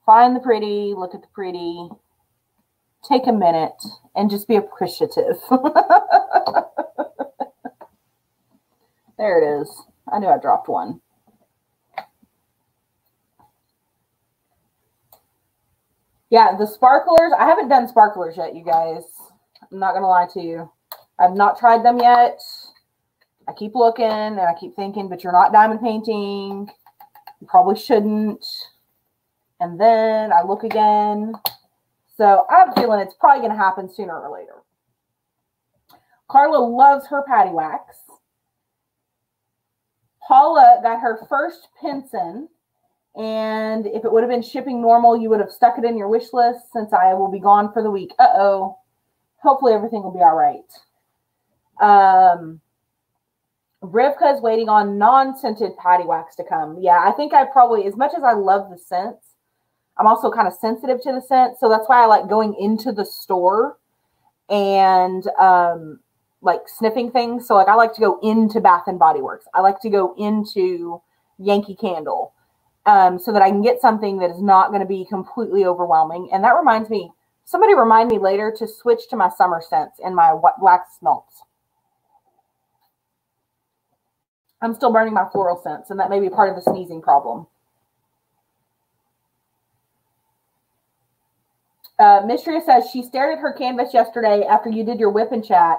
Find the pretty, look at the pretty, take a minute, and just be appreciative. There it is. I knew I dropped one. Yeah, the sparklers. I haven't done sparklers yet, you guys. I'm not going to lie to you. I've not tried them yet. I keep looking and I keep thinking, but you're not diamond painting. You probably shouldn't. And then I look again. So I have a feeling it's probably going to happen sooner or later. Carla loves her patty wax. Paula got her first Pinson, and if it would have been shipping normal, you would have stuck it in your wish list since I will be gone for the week. Uh-oh. Hopefully everything will be all right. Rivka is waiting on non-scented patty wax to come. Yeah, I think I probably, as much as I love the scents, I'm also kind of sensitive to the scent. So that's why I like going into the store and like sniffing things. So like I like to go into Bath and Body Works. I like to go into Yankee Candle so that I can get something that is not going to be completely overwhelming. And that reminds me, somebody remind me later to switch to my summer scents and my wax melts. I'm still burning my floral scents, and that may be part of the sneezing problem. Mistria says she stared at her canvas yesterday after you did your whip and chat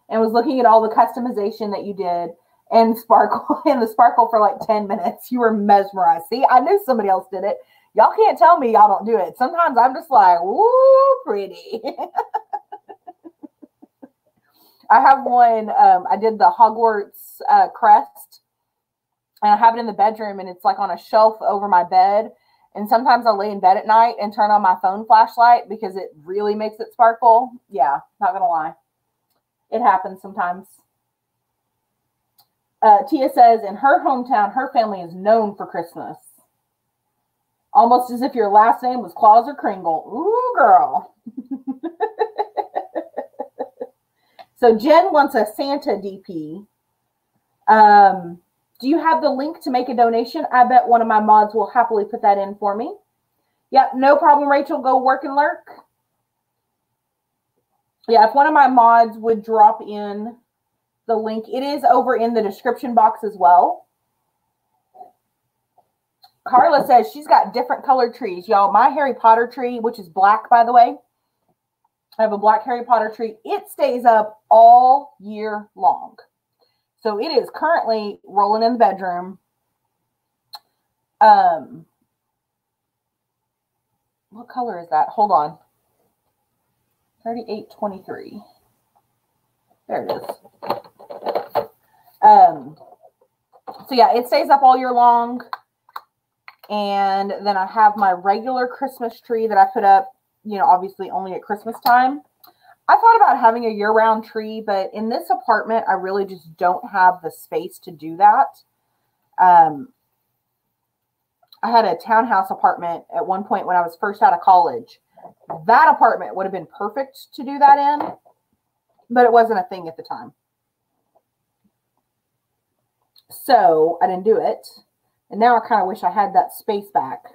and was looking at all the customization that you did and the sparkle for like 10 minutes. You were mesmerized. See, I knew somebody else did it. Y'all can't tell me y'all don't do it. Sometimes I'm just like, ooh, pretty. I have one, I did the Hogwarts crest, and I have it in the bedroom, and it's like on a shelf over my bed. And sometimes I'll lay in bed at night and turn on my phone flashlight because it really makes it sparkle. Yeah, not going to lie. It happens sometimes. Tia says, in her hometown, her family is known for Christmas. Almost as if your last name was Claus or Kringle. Ooh, girl. So Jen wants a Santa DP. Do you have the link to make a donation? I bet one of my mods will happily put that in for me. Yep, no problem, Rachel. Go work and lurk. Yeah, if one of my mods would drop in the link, it is over in the description box as well. Carla says she's got different colored trees. Y'all, my Harry Potter tree, which is black, by the way. I have a black Harry Potter tree. It stays up all year long. So it is currently rolling in the bedroom. What color is that? Hold on. 3823. There it is. So yeah, it stays up all year long. And then I have my regular Christmas tree that I put up, you know, obviously only at Christmas time. I thought about having a year-round tree, but in this apartment, I really just don't have the space to do that. I had a townhouse apartment at one point when I was first out of college. That apartment would have been perfect to do that in, but it wasn't a thing at the time. So I didn't do it. And now I kind of wish I had that space back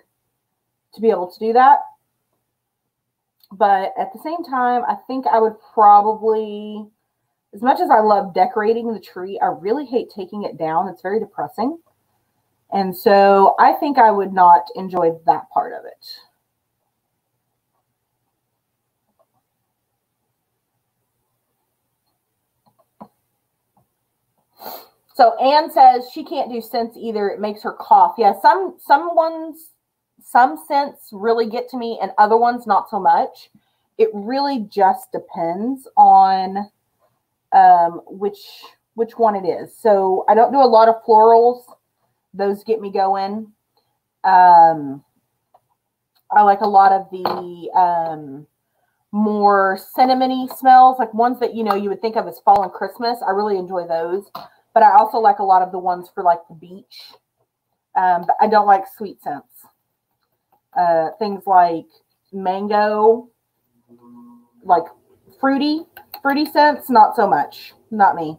to be able to do that. But at the same time, I think I would probably, as much as I love decorating the tree, I really hate taking it down. It's very depressing. And so I think I would not enjoy that part of it. So Anne says she can't do scents either. It makes her cough. Yeah, some scents really get to me and other ones not so much. It really just depends on which one it is. So I don't do a lot of florals. Those get me going. I like a lot of the more cinnamony smells, like ones that, you know, you would think of as fall and Christmas. I really enjoy those. But I also like a lot of the ones for like the beach. But I don't like sweet scents. Things like mango, like fruity scents, not so much. Not me.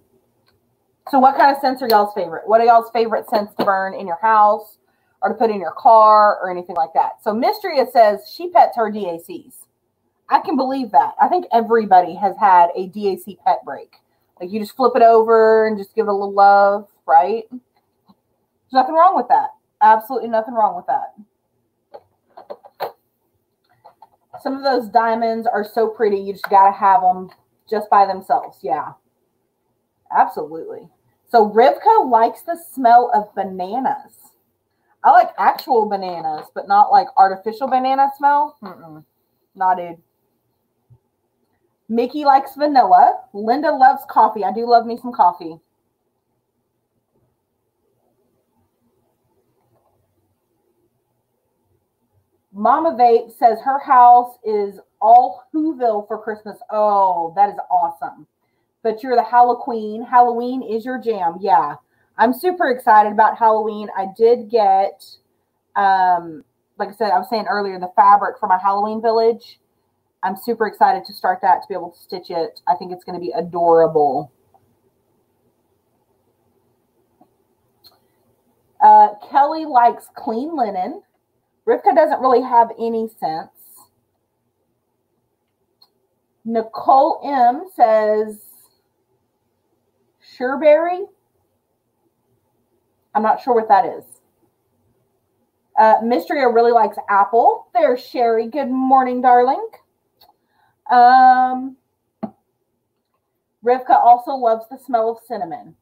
So what kind of scents are y'all's favorite? What are y'all's favorite scents to burn in your house or to put in your car or anything like that? So Mystria says she pets her DACs. I can believe that. I think everybody has had a DAC pet break. Like you just flip it over and just give it a little love, right? There's nothing wrong with that. Absolutely nothing wrong with that. Some of those diamonds are so pretty. You just got to have them just by themselves. Yeah, absolutely. So Rivka likes the smell of bananas. I like actual bananas, but not like artificial banana smell. Nah, dude. Mickey likes vanilla. Linda loves coffee. I do love me some coffee. Mama Vape says her house is all Whoville for Christmas. Oh, that is awesome. But you're the Halloween. Halloween is your jam. Yeah. I'm super excited about Halloween. I did get, like I said, I was saying earlier, the fabric for my Halloween village. I'm super excited to start that, to be able to stitch it. I think it's going to be adorable. Kelly likes clean linen. Rivka doesn't really have any scents. Nicole M says Sureberry. I'm not sure what that is. Mystria really likes apple. There's Sherry. Good morning, darling. Rivka also loves the smell of cinnamon.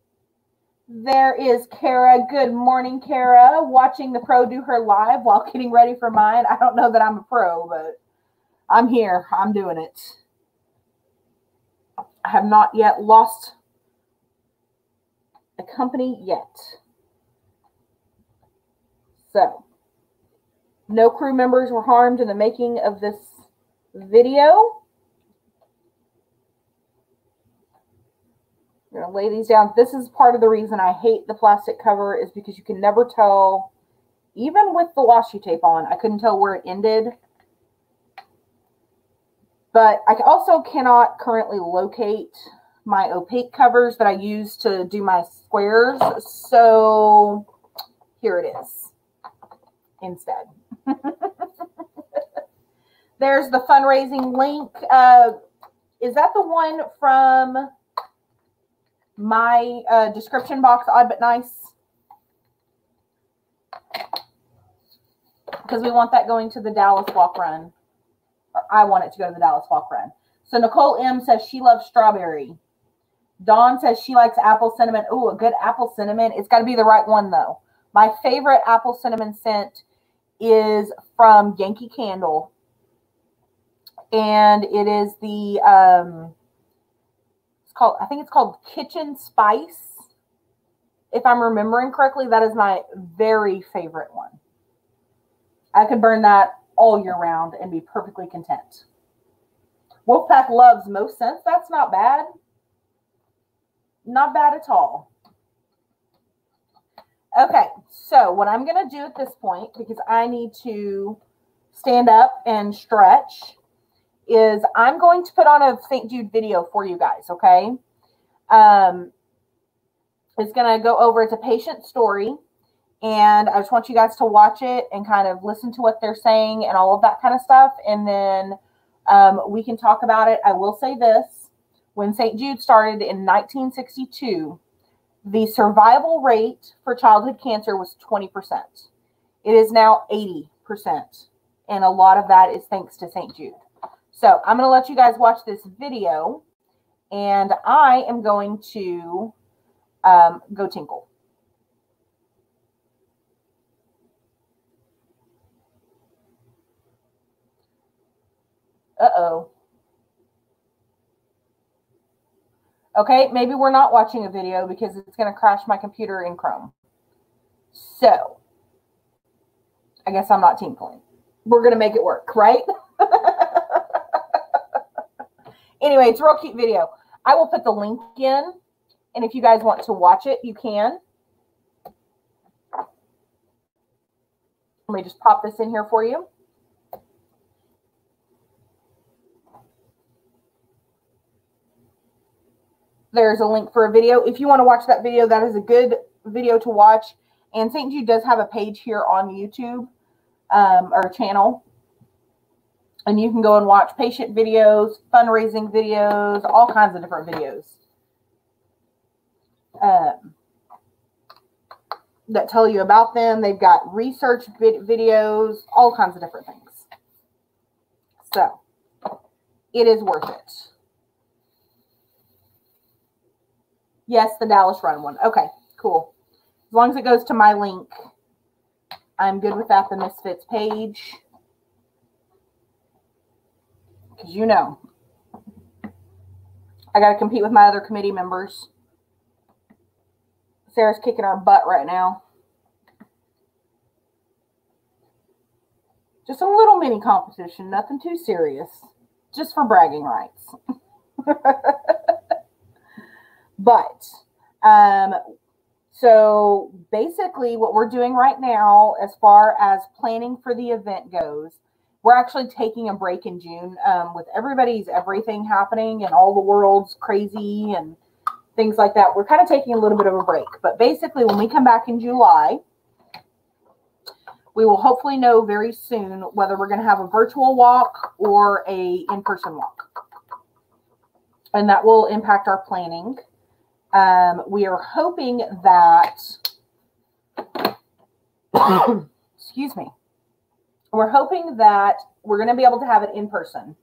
There is Kara. Good morning, Kara. Watching the pro do her live while getting ready for mine. I don't know that I'm a pro, but I'm here. I'm doing it. I have not yet lost a company yet. So, no crew members were harmed in the making of this video. I'm going to lay these down. This is part of the reason I hate the plastic cover, is because you can never tell, even with the washi tape on, I couldn't tell where it ended. But I also cannot currently locate my opaque covers that I use to do my squares. So here it is instead. There's the fundraising link. Is that the one from my description box, Odd But Nice? Because we want that going to the Dallas Walk Run. Or I want it to go to the Dallas Walk Run. So Nicole M says she loves strawberry. Dawn says she likes apple cinnamon. Ooh, a good apple cinnamon. It's got to be the right one, though. My favorite apple cinnamon scent is from Yankee Candle. And it is the, I think it's called Kitchen Spice. if I'm remembering correctly, that is my very favorite one. I could burn that all year round and be perfectly content. Wolfpack loves Most Scents. That's not bad. Not bad at all. Okay, so what I'm going to do at this point, because I need to stand up and stretch, is I'm going to put on a St. Jude video for you guys, okay? It's going to go over, it's a patient story, and I just want you guys to watch it and kind of listen to what they're saying and all of that kind of stuff, and then we can talk about it. I will say this. When St. Jude started in 1962, the survival rate for childhood cancer was 20%. It is now 80%, and a lot of that is thanks to St. Jude. So I'm going to let you guys watch this video, and I am going to go tinkle. Uh-oh. Okay, maybe we're not watching a video because it's going to crash my computer in Chrome. So, I guess I'm not tinkling. We're going to make it work, right? Anyway, it's a real cute video. I will put the link in, and if you guys want to watch it, you can. Let me just pop this in here for you. There's a link for a video. If you want to watch that video, that is a good video to watch. And St. Jude does have a page here on YouTube, or a channel. And you can go and watch patient videos, fundraising videos, all kinds of different videos that tell you about them. They've got research videos, all kinds of different things. So, it is worth it. Yes, the Dallas Run one. Okay, cool. As long as it goes to my link, I'm good with that. The Misfits page. Because you know, I got to compete with my other committee members. Sarah's kicking our butt right now. Just a little mini competition. Nothing too serious. Just for bragging rights. But, so basically what we're doing right now, as far as planning for the event goes, we're actually taking a break in June, with everybody's everything happening and all the world's crazy and things like that. We're kind of taking a little bit of a break, but basically when we come back in July, we will hopefully know very soon whether we're going to have a virtual walk or a in-person walk. And that will impact our planning. We are hoping that, excuse me, we're hoping that we're going to be able to have it in person.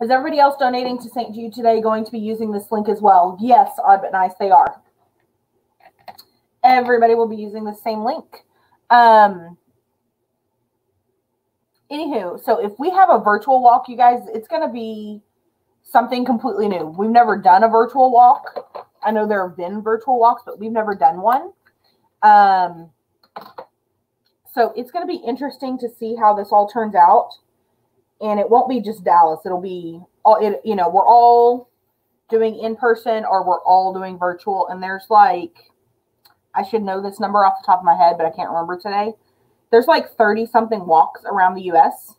Is everybody else donating to St. Jude today going to be using this link as well? Yes, odd but nice, they are. Everybody will be using the same link. Anywho, so if we have a virtual walk, you guys, it's going to be something completely new. We've never done a virtual walk. I know there have been virtual walks, but we've never done one. So it's going to be interesting to see how this all turns out. And it won't be just Dallas. It'll be all, you know, we're all doing in person or we're all doing virtual. And there's like, I should know this number off the top of my head, but I can't remember today. There's like 30 something walks around the U.S.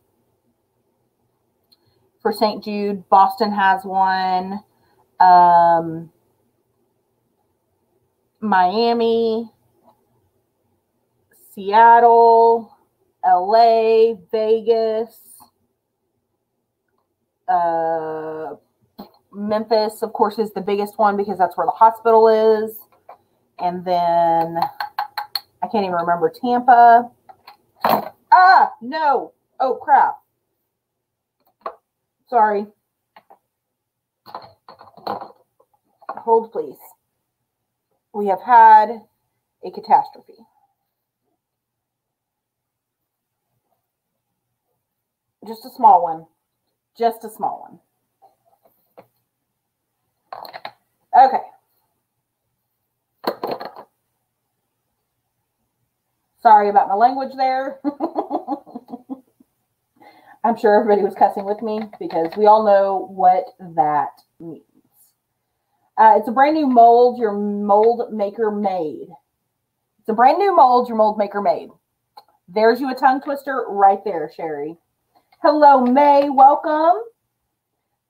for St. Jude. Boston has one. Miami, Seattle, LA, Vegas, Memphis, of course, is the biggest one because that's where the hospital is. And then I can't even remember Tampa. Ah, no. Oh, crap. Sorry. Hold, please. We have had a catastrophe. Just a small one. Just a small one. Okay. Sorry about my language there. I'm sure everybody was cussing with me because we all know what that means. It's a brand new mold your mold maker made. It's a brand new mold your mold maker made. There's you a tongue twister right there, Sherry. Hello, May. Welcome.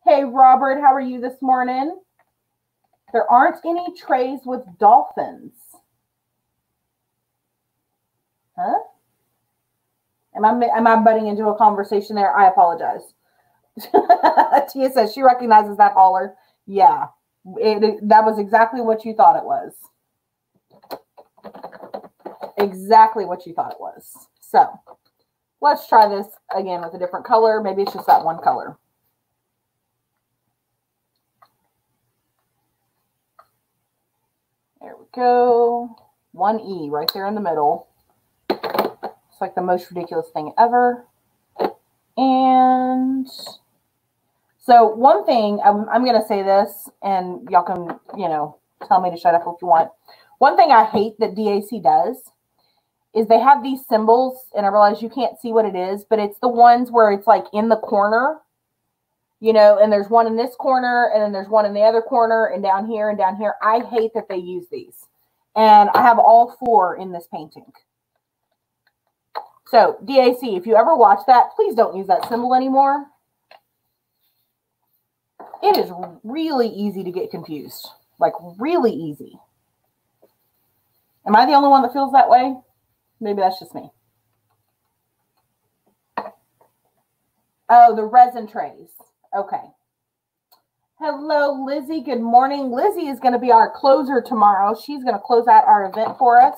Hey, Robert. How are you this morning? There aren't any trays with dolphins. Huh? Am I butting into a conversation there? I apologize. Tia says she recognizes that holler. Yeah, that was exactly what you thought it was. Exactly what you thought it was. So let's try this again with a different color. Maybe it's just that one color. There we go. 1E right there in the middle. It's like the most ridiculous thing ever. And so one thing, I'm going to say this, and y'all can, tell me to shut up if you want. One thing I hate that DAC does is they have these symbols, and I realize you can't see what it is, but it's the ones where it's like in the corner, and there's one in this corner, and then there's one in the other corner, and down here and down here. I hate that they use these. And I have all 4 in this painting. So, DAC, if you ever watch that, please don't use that symbol anymore. It is really easy to get confused. Like, really easy. Am I the only one that feels that way? Maybe that's just me. Oh, the resin trays. Okay. Hello, Lizzie. Good morning. Lizzie is going to be our closer tomorrow. She's going to close out our event for us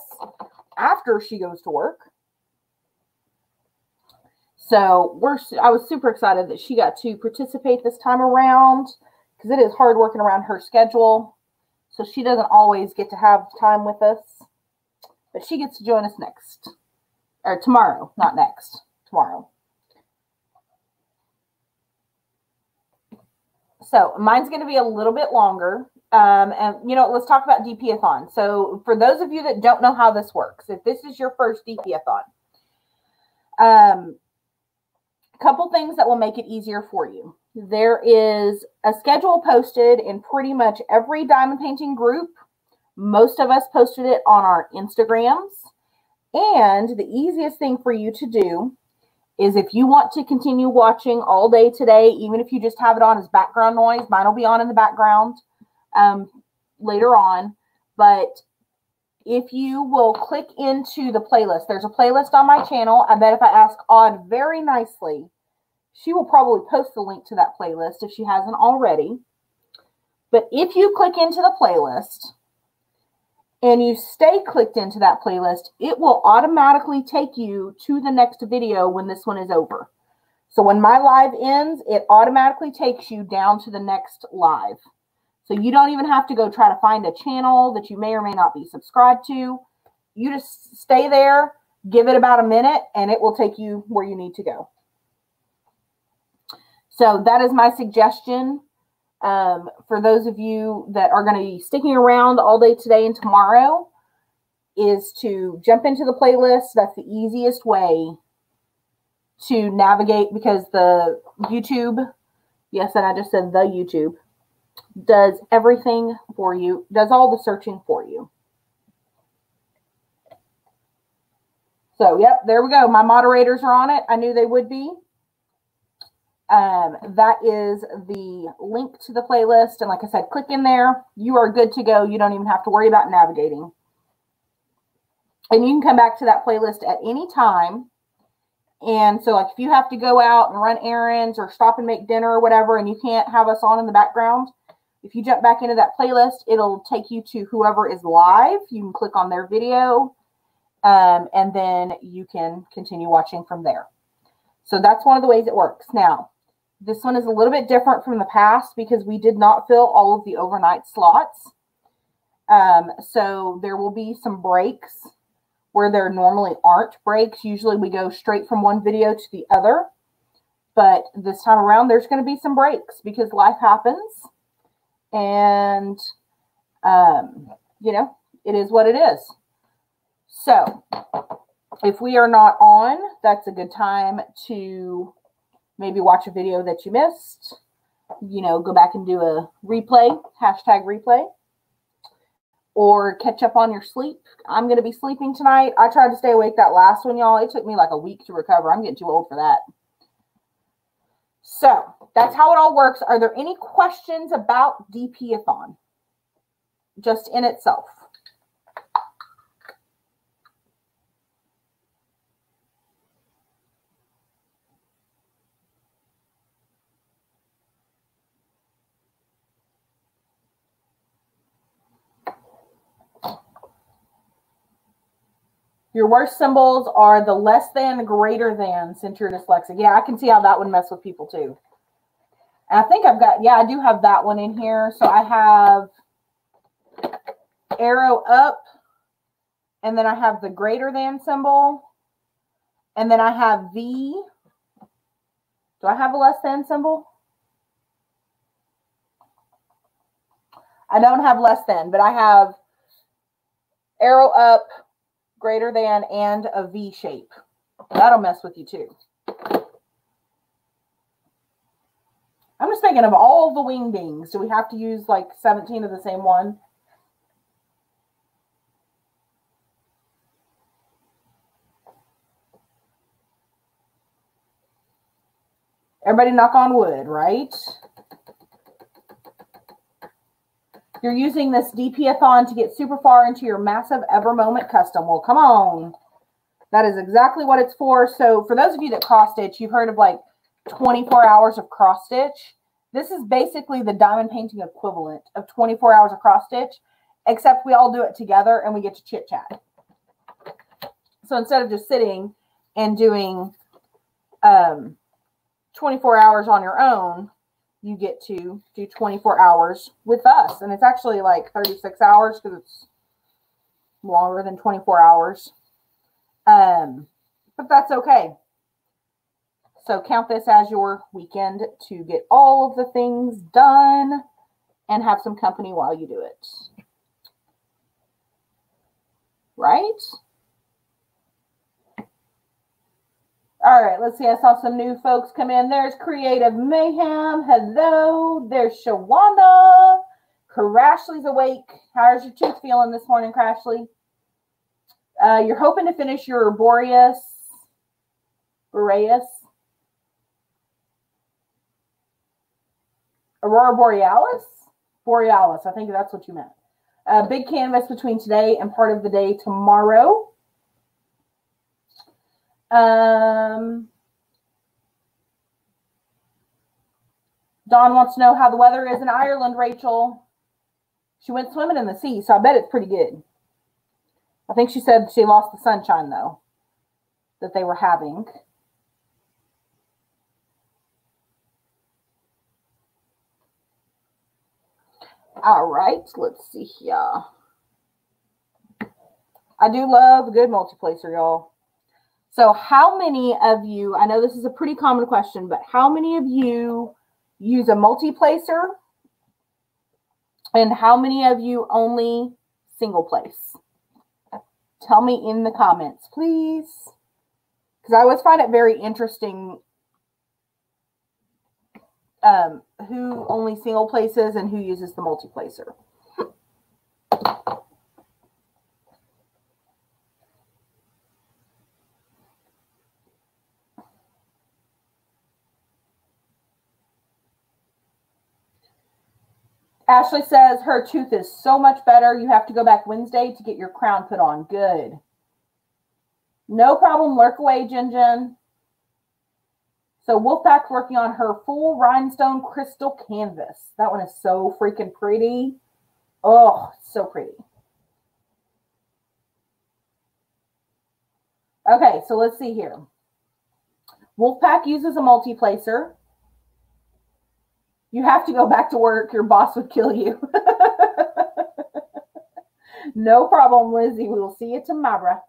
after she goes to work. So I was super excited that she got to participate this time around because it is hard working around her schedule. So she doesn't always get to have time with us, but she gets to join us next, or tomorrow, not next, tomorrow. So mine's going to be a little bit longer. And let's talk about DP-a-thon. So for those of you that don't know how this works, if this is your first DP-a-thon, couple things that will make it easier for you. There is a schedule posted in pretty much every diamond painting group. Most of us posted it on our Instagrams. And the easiest thing for you to do is if you want to continue watching all day today, even if you just have it on as background noise, mine will be on in the background later on. But if you will click into the playlist, there's a playlist on my channel. I bet if I ask Aude very nicely, she will probably post the link to that playlist if she hasn't already. But if you click into the playlist and you stay clicked into that playlist, it will automatically take you to the next video when this one is over. So when my live ends, it automatically takes you down to the next live. So you don't even have to go try to find a channel that you may or may not be subscribed to. You just stay there, give it about a minute, and it will take you where you need to go. So that is my suggestion for those of you that are going to be sticking around all day today and tomorrow, is to jump into the playlist. That's the easiest way to navigate, because the YouTube, yes, and I just said the YouTube, does everything for you, does all the searching for you. So, yep, there we go. My moderators are on it. I knew they would be. That is the link to the playlist. And like I said, click in there. You are good to go. You don't even have to worry about navigating. And you can come back to that playlist at any time. And so, like, if you have to go out and run errands or stop and make dinner or whatever, and you can't have us on in the background, if you jump back into that playlist, it'll take you to whoever is live. You can click on their video, and then you can continue watching from there. So that's one of the ways it works. Now, this one is a little bit different from the past because we did not fill all of the overnight slots. So there will be some breaks where there normally aren't breaks. Usually we go straight from one video to the other. But this time around, there's going to be some breaks because life happens. And, it is what it is. So If we are not on, that's a good time to maybe watch a video that you missed. You know, go back and do a replay, hashtag replay, or catch up on your sleep. I'm going to be sleeping tonight. I tried to stay awake that last one, y'all. It took me like a week to recover. I'm getting too old for that. So that's how it all works. Are there any questions about DP-a-thon just in itself? Your worst symbols are the less than, the greater than, since you're dyslexic. Yeah, I can see how that would mess with people too. And I think I've got, yeah, I do have that one in here. So I have arrow up, and then I have the greater than symbol, and then I have V. Do I have a less than symbol? I don't have less than, but I have arrow up, greater than, and a V shape. That'll mess with you too. I'm just thinking of all the wing dings. Do we have to use like 17 of the same one? Everybody knock on wood, right? You're using this DP-a-thon to get super far into your massive Ever Moment custom. Well, come on. That is exactly what it's for. So for those of you that cross stitch, you've heard of like 24 hours of cross stitch. This is basically the diamond painting equivalent of 24 hours of cross stitch, except we all do it together and we get to chit chat. So instead of just sitting and doing 24 hours on your own, you get to do 24 hours with us. And it's actually like 36 hours because it's longer than 24 hours. But that's okay. So count this as your weekend to get all of the things done and have some company while you do it. Right? All right, let's see. I saw some new folks come in. There's Creative Mayhem. Hello. There's Shawana. Crashly's awake. How's your tooth feeling this morning, Crashly? You're hoping to finish your Boreas. Aurora Borealis? Borealis. I think that's what you meant. Big canvas between today and part of the day tomorrow. Dawn wants to know how the weather is in Ireland, Rachel. She went swimming in the sea, so I bet it's pretty good. I think she said she lost the sunshine, though, that they were having. All right, let's see here. I do love a good multiplacer, y'all. So how many of you, I know this is a pretty common question, but how many of you use a multiplacer? And how many of you only single place? Tell me in the comments, please. Because I always find it very interesting who only single places and who uses the multiplacer. Ashley says her tooth is so much better. You have to go back Wednesday to get your crown put on. Good. No problem. Lurk away, Jin Jin. So Wolfpack's working on her full rhinestone crystal canvas. That one is so freaking pretty. Oh, so pretty. Okay, so let's see here. Wolfpack uses a multi-placer. You have to go back to work. Your boss would kill you. No problem, Lizzie. We will see you tomorrow.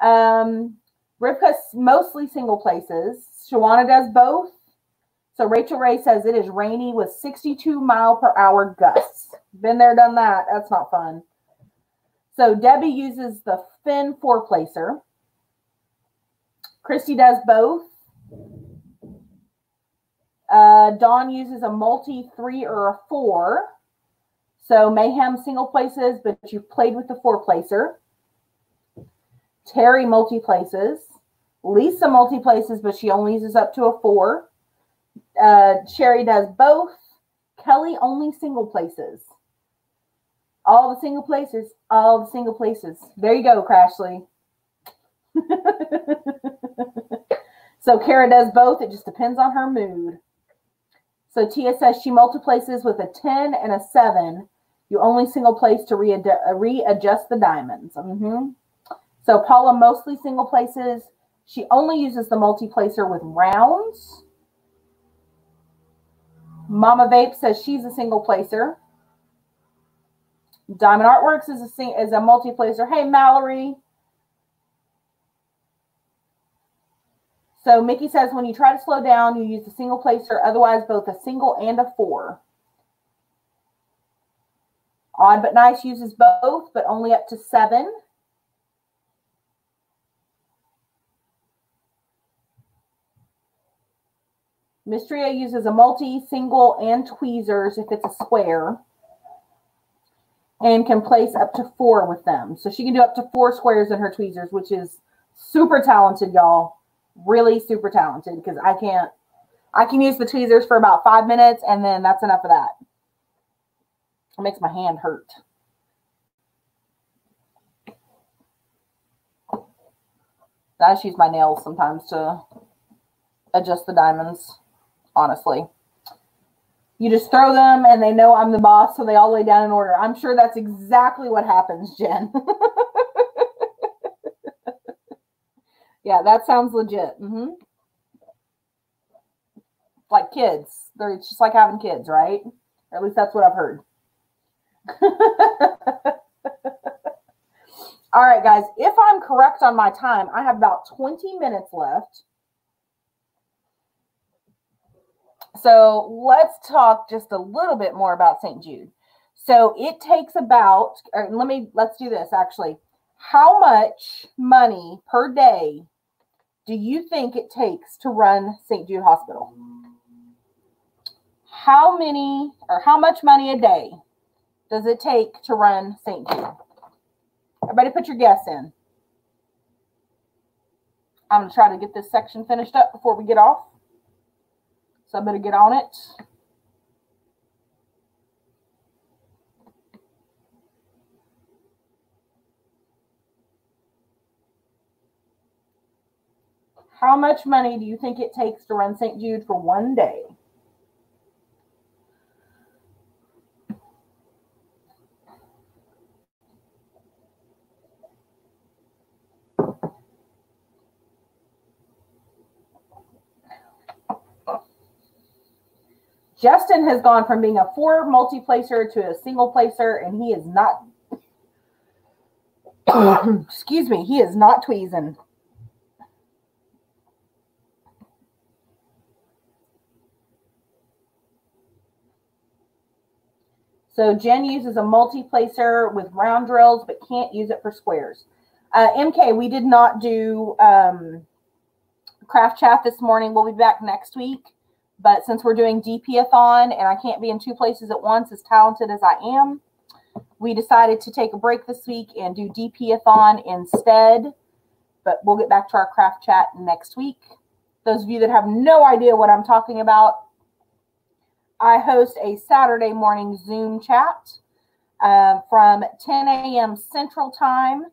Rivka's mostly single places. Shawana does both. So Rachel Ray says it is rainy with 62 mile per hour gusts. Been there, done that. That's not fun. So Debbie uses the thin four-placer. Christy does both. Dawn uses a multi 3 or a 4. So Mayhem single places, but you've played with the 4 placer. Terry multi places. Lisa multi places, but she only uses up to a 4. Sherry does both. Kelly only single places. All the single places. All the single places. There you go, Crashly. So Kara does both. It just depends on her mood. So Tia says she multiplaces with a 10 and a 7. You only single place to readjust the diamonds. So Paula mostly single places. She only uses the multiplacer with rounds. Mama Vape says she's a single placer. Diamond Artworks is a multiplacer. Hey, Mallory. So Mickey says when you try to slow down, you use the single placer, otherwise both a single and a 4. Odd But Nice uses both, but only up to 7. Mystria uses a multi, single, and tweezers if it's a square. And can place up to 4 with them. So she can do up to 4 squares in her tweezers, which is super talented, y'all. Really super talented, because I can use the tweezers for about 5 minutes, and then that's enough of that. It makes my hand hurt. I just use my nails sometimes to adjust the diamonds, honestly. You just throw them, and they know I'm the boss, so they all lay down in order. I'm sure that's exactly what happens, Jen. Yeah, that sounds legit. Like kids. It's just like having kids, right? Or at least that's what I've heard. All right, guys. If I'm correct on my time, I have about 20 minutes left. So let's talk just a little bit more about St. Jude. So it takes about, let's do this actually. How much money per day do you think it takes to run St. Jude Hospital? How much money a day does it take to run St. Jude? Everybody put your guess in. I'm going to try to get this section finished up before we get off. So I better get on it. How much money do you think it takes to run St. Jude for one day? Justin has gone from being a 4 multiplacer to a single placer, and he is not, excuse me, he is not tweezing. So Jen uses a multiplacer with round drills, but can't use it for squares. MK, we did not do craft chat this morning. We'll be back next week. But since we're doing DP-a-thon and I can't be in 2 places at once, as talented as I am, we decided to take a break this week and do DP-a-thon instead. But we'll get back to our craft chat next week. Those of you that have no idea what I'm talking about, I host a Saturday morning Zoom chat from 10 a.m. Central Time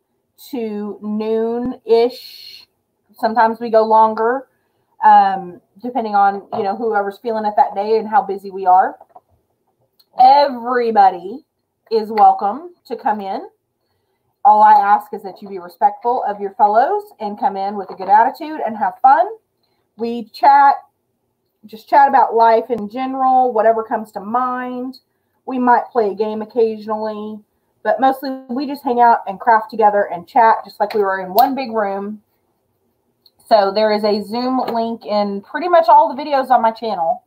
to noon-ish. Sometimes we go longer. Depending on, whoever's feeling it that day and how busy we are. Everybody is welcome to come in. All I ask is that you be respectful of your fellows and come in with a good attitude and have fun. We just chat about life in general, whatever comes to mind. We might play a game occasionally, but mostly we just hang out and craft together and chat just like we were in one big room. So there is a Zoom link in pretty much all the videos on my channel.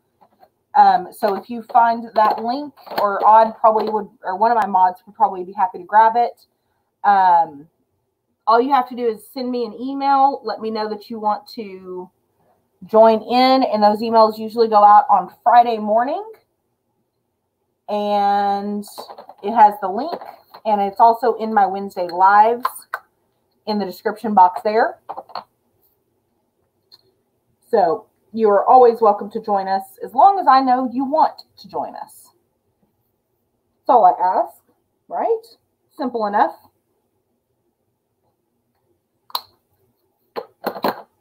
So if you find that link, or Odd probably would, or one of my mods would probably be happy to grab it. all you have to do is send me an email. Let me know that you want to join in. And those emails usually go out on Friday morning. And it has the link. And it's also in my Wednesday lives in the description box there. So you are always welcome to join us as long as I know you want to join us. That's all I ask, right? Simple enough.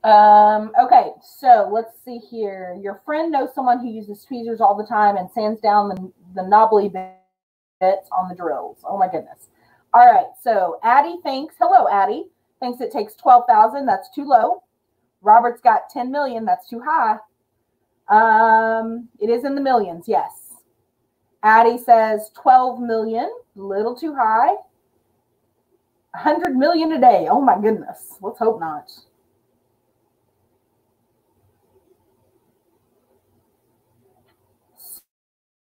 Okay, so let's see here. Your friend knows someone who uses tweezers all the time and sands down the knobbly bits on the drills. Oh my goodness. All right, so Addie thinks, hello Addie, thinks it takes 12,000. That's too low. Robert's got 10 million. That's too high. It is in the millions, yes. Addie says 12 million, a little too high. 100 million a day. Oh my goodness. Let's hope not.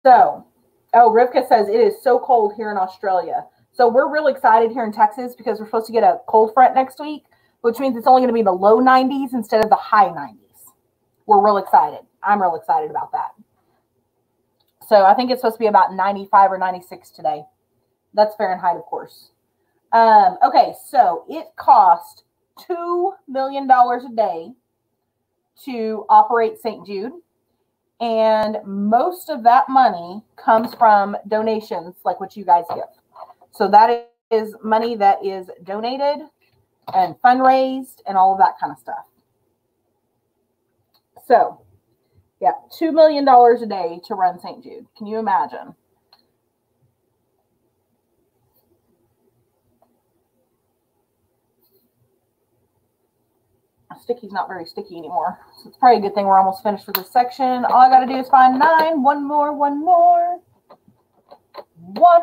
So, oh, Rivka says it is so cold here in Australia. So we're really excited here in Texas because we're supposed to get a cold front next week, which means it's only going to be the low 90s instead of the high 90s. We're real excited. I'm real excited about that. So I think it's supposed to be about 95 or 96 today. That's Fahrenheit, of course. Okay, so it cost $2 million a day to operate St. Jude. And most of that money comes from donations like what you guys give. So that is money that is donated and fundraised and all of that kind of stuff. So, yeah, $2 million a day to run St. Jude. Can you imagine? Sticky's not very sticky anymore. So it's probably a good thing we're almost finished with this section. All I got to do is find 9. One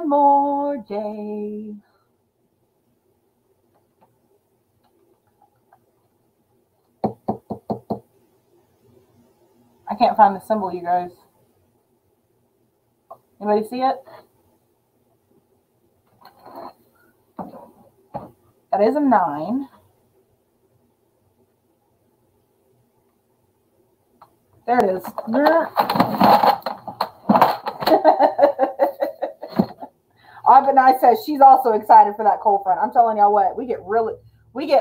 more day. I can't find the symbol, you guys. Anybody see it? That is a 9. There it is. Abinai says she's also excited for that cold front. I'm telling y'all what, we get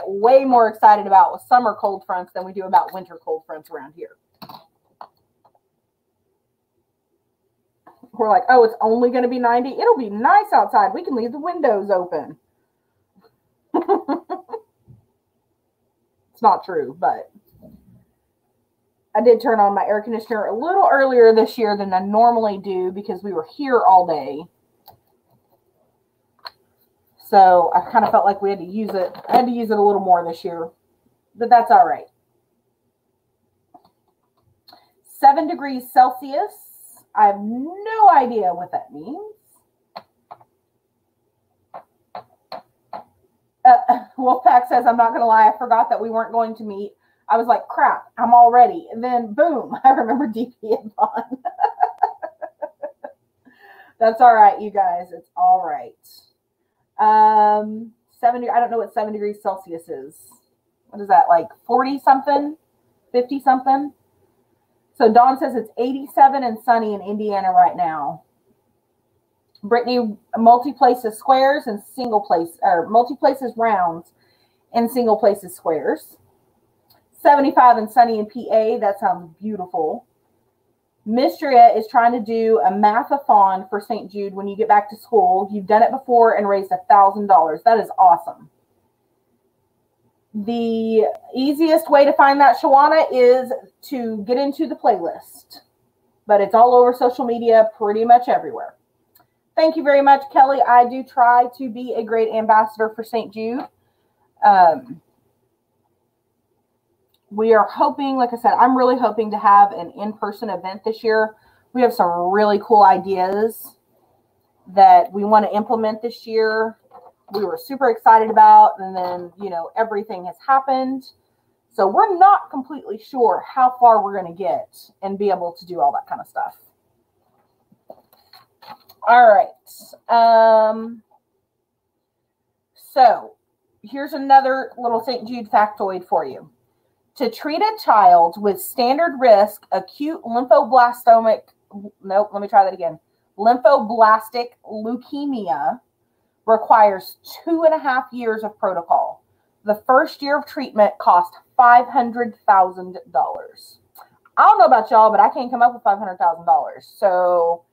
way more excited about summer cold fronts than we do about winter cold fronts around here. We're like, oh, it's only going to be 90. It'll be nice outside. We can leave the windows open. It's not true, but I did turn on my air conditioner a little earlier this year than I normally do because we were here all day. So I kind of felt like we had to use it. I had to use it a little more this year, but that's all right. 7 degrees Celsius. I have no idea what that means. Wolfpack says, I'm not going to lie, I forgot that we weren't going to meet. I was like, crap, I'm all ready. And then, boom, I remember DP and Vaughn. That's all right, you guys. It's all right. 70, I don't know what 7 degrees Celsius is. What is that, like 40-something? 50-something? So Dawn says it's 87 and sunny in Indiana right now. Brittany, multi-places squares and multi-places rounds and single places squares. 75 and sunny in PA. That sounds beautiful. Mistria is trying to do a mathathon for St. Jude when you get back to school. You've done it before and raised $1,000. That is awesome. The easiest way to find that, Shawana, is to get into the playlist. But it's all over social media, pretty much everywhere. Thank you very much, Kelly. I do try to be a great ambassador for St. Jude. We are hoping, like I said, I'm really hoping to have an in-person event this year. We have some really cool ideas that we want to implement this year. We were super excited about, and then, you know, everything has happened. So we're not completely sure how far we're going to get and be able to do all that kind of stuff. All right. So here's another little St. Jude factoid for you. To treat a child with standard risk acute lymphoblastic leukemia requires 2.5 years of protocol. The first year of treatment cost $500,000. I don't know about y'all, but I can't come up with $500,000. So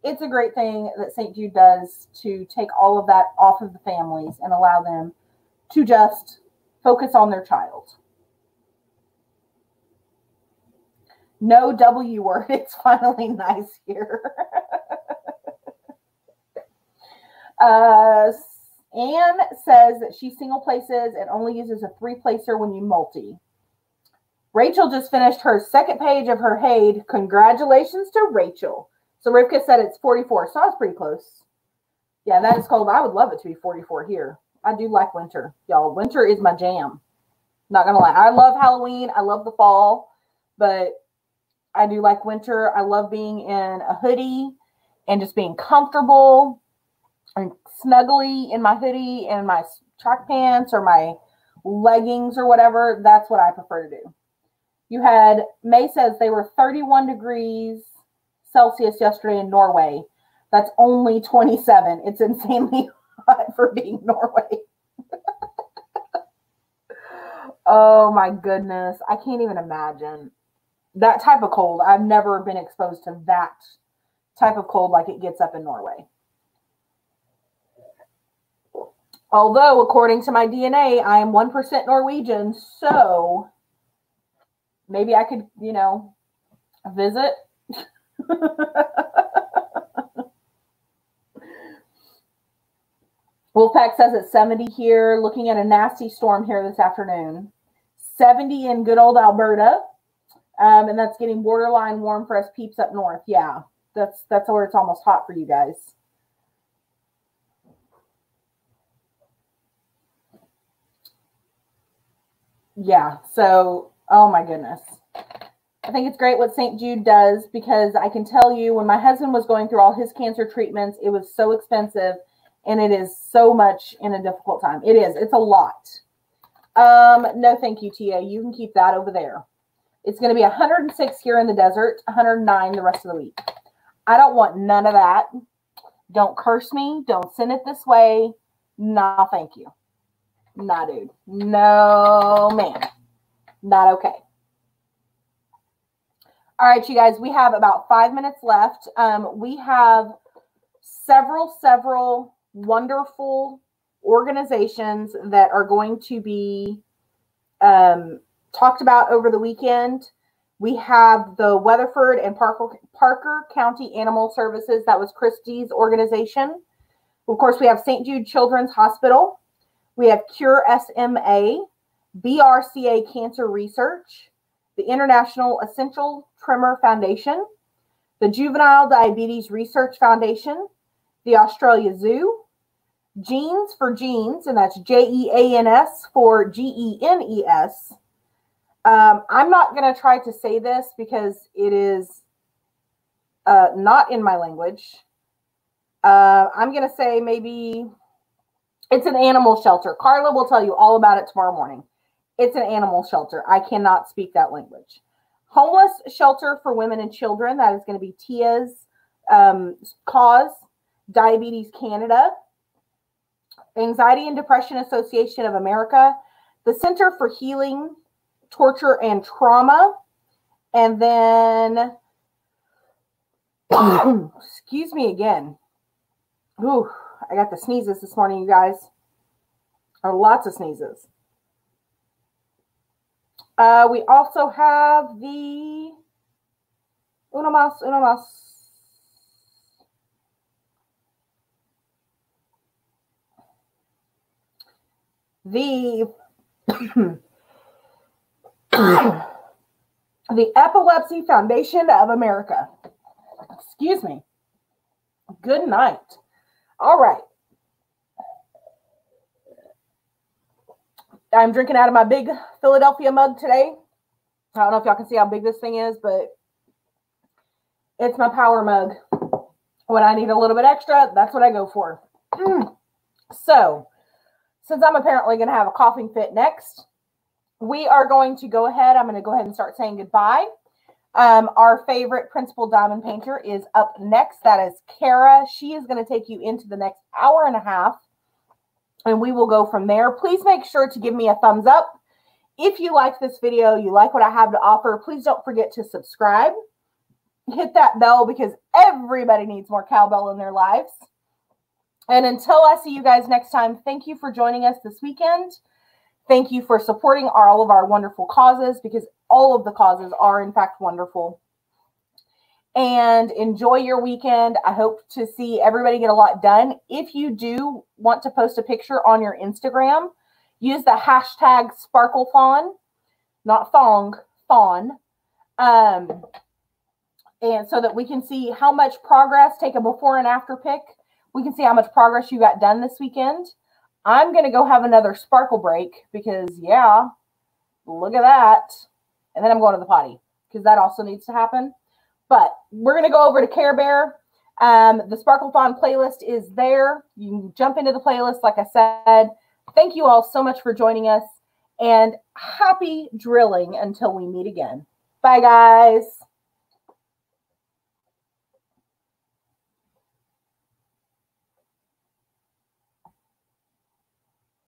it's a great thing that St. Jude does to take all of that off of the families and allow them to just focus on their child. No W word. It's finally nice here. Anne says that she single places and only uses a 3-placer when you multi. Rachel just finished her second page of her HAID. Congratulations to Rachel. So Rivka said it's 44, so I was pretty close. Yeah, that is cold. I would love it to be 44 here. I do like winter, y'all. Winter is my jam. Not going to lie. I love Halloween. I love the fall, but I do like winter. I love being in a hoodie and just being comfortable and snuggly in my hoodie and my track pants or my leggings or whatever. That's what I prefer to do. You had, May says they were 31 degrees Celsius yesterday in Norway. That's only 27. It's insanely hot for being Norway. Oh my goodness. I can't even imagine that type of cold. I've never been exposed to that type of cold like it gets up in Norway. Although, according to my DNA, I am 1% Norwegian, so maybe I could, visit. Wolfpack says it's 70 here. Looking at a nasty storm here this afternoon. 70 in good old Alberta. And that's getting borderline warm for us peeps up north. Yeah, that's where it's almost hot for you guys. Yeah, so, oh my goodness. I think it's great what St. Jude does because I can tell you when my husband was going through all his cancer treatments, it was so expensive and it is so much in a difficult time. It is. It's a lot. No, thank you, Tia. You can keep that over there. It's going to be 106 here in the desert, 109 the rest of the week. I don't want none of that. Don't curse me. Don't send it this way. Nah, thank you. Nah, dude. No, man. Not okay. All right, you guys, we have about 5 minutes left. We have several wonderful organizations that are going to be talked about over the weekend. We have the Weatherford and Parker County Animal Services. That was Christie's organization. Of course, we have St. Jude Children's Hospital. We have Cure SMA, BRCA Cancer Research, the International Essential Tremor Foundation, the Juvenile Diabetes Research Foundation, the Australia Zoo, Genes for Genes, and that's JEANS for GENES. I'm not going to try to say this because it is not in my language. I'm going to say maybe it's an animal shelter. Carla will tell you all about it tomorrow morning. It's an animal shelter. I cannot speak that language. Homeless Shelter for Women and Children. That is going to be Tia's cause. Diabetes Canada. Anxiety and Depression Association of America. The Center for Healing, Torture, and Trauma. And then, excuse me again. Ooh, I got the sneezes this morning, you guys. Or lots of sneezes. We also have the uno más. The the Epilepsy Foundation of America. Excuse me. Good night. All right. I'm drinking out of my big Philadelphia mug today. I don't know if y'all can see how big this thing is, but it's my power mug. When I need a little bit extra, that's what I go for. So since I'm apparently going to have a coughing fit next, we are going to go ahead. I'm going to go ahead and start saying goodbye. Our favorite principal diamond painter is up next. That is Kara. She is going to take you into the next hour and a half, and we will go from there. Please make sure to give me a thumbs up. If you like this video, you like what I have to offer, please don't forget to subscribe. Hit that bell because everybody needs more cowbell in their lives. And until I see you guys next time, thank you for joining us this weekend. Thank you for supporting all of our wonderful causes, because all of the causes are, in fact, wonderful. And enjoy your weekend. I hope to see everybody get a lot done. If you do want to post a picture on your Instagram, use the hashtag SparkleFawn, not thong, fawn. And so that we can see how much progress, take a before and after pic. We can see how much progress you got done this weekend. I'm going to go have another sparkle break because, yeah, look at that. And then I'm going to the potty because that also needs to happen. But we're going to go over to Care Bear. The SparkleFawn playlist is there. You can jump into the playlist, like I said. Thank you all so much for joining us. And happy drilling until we meet again. Bye, guys.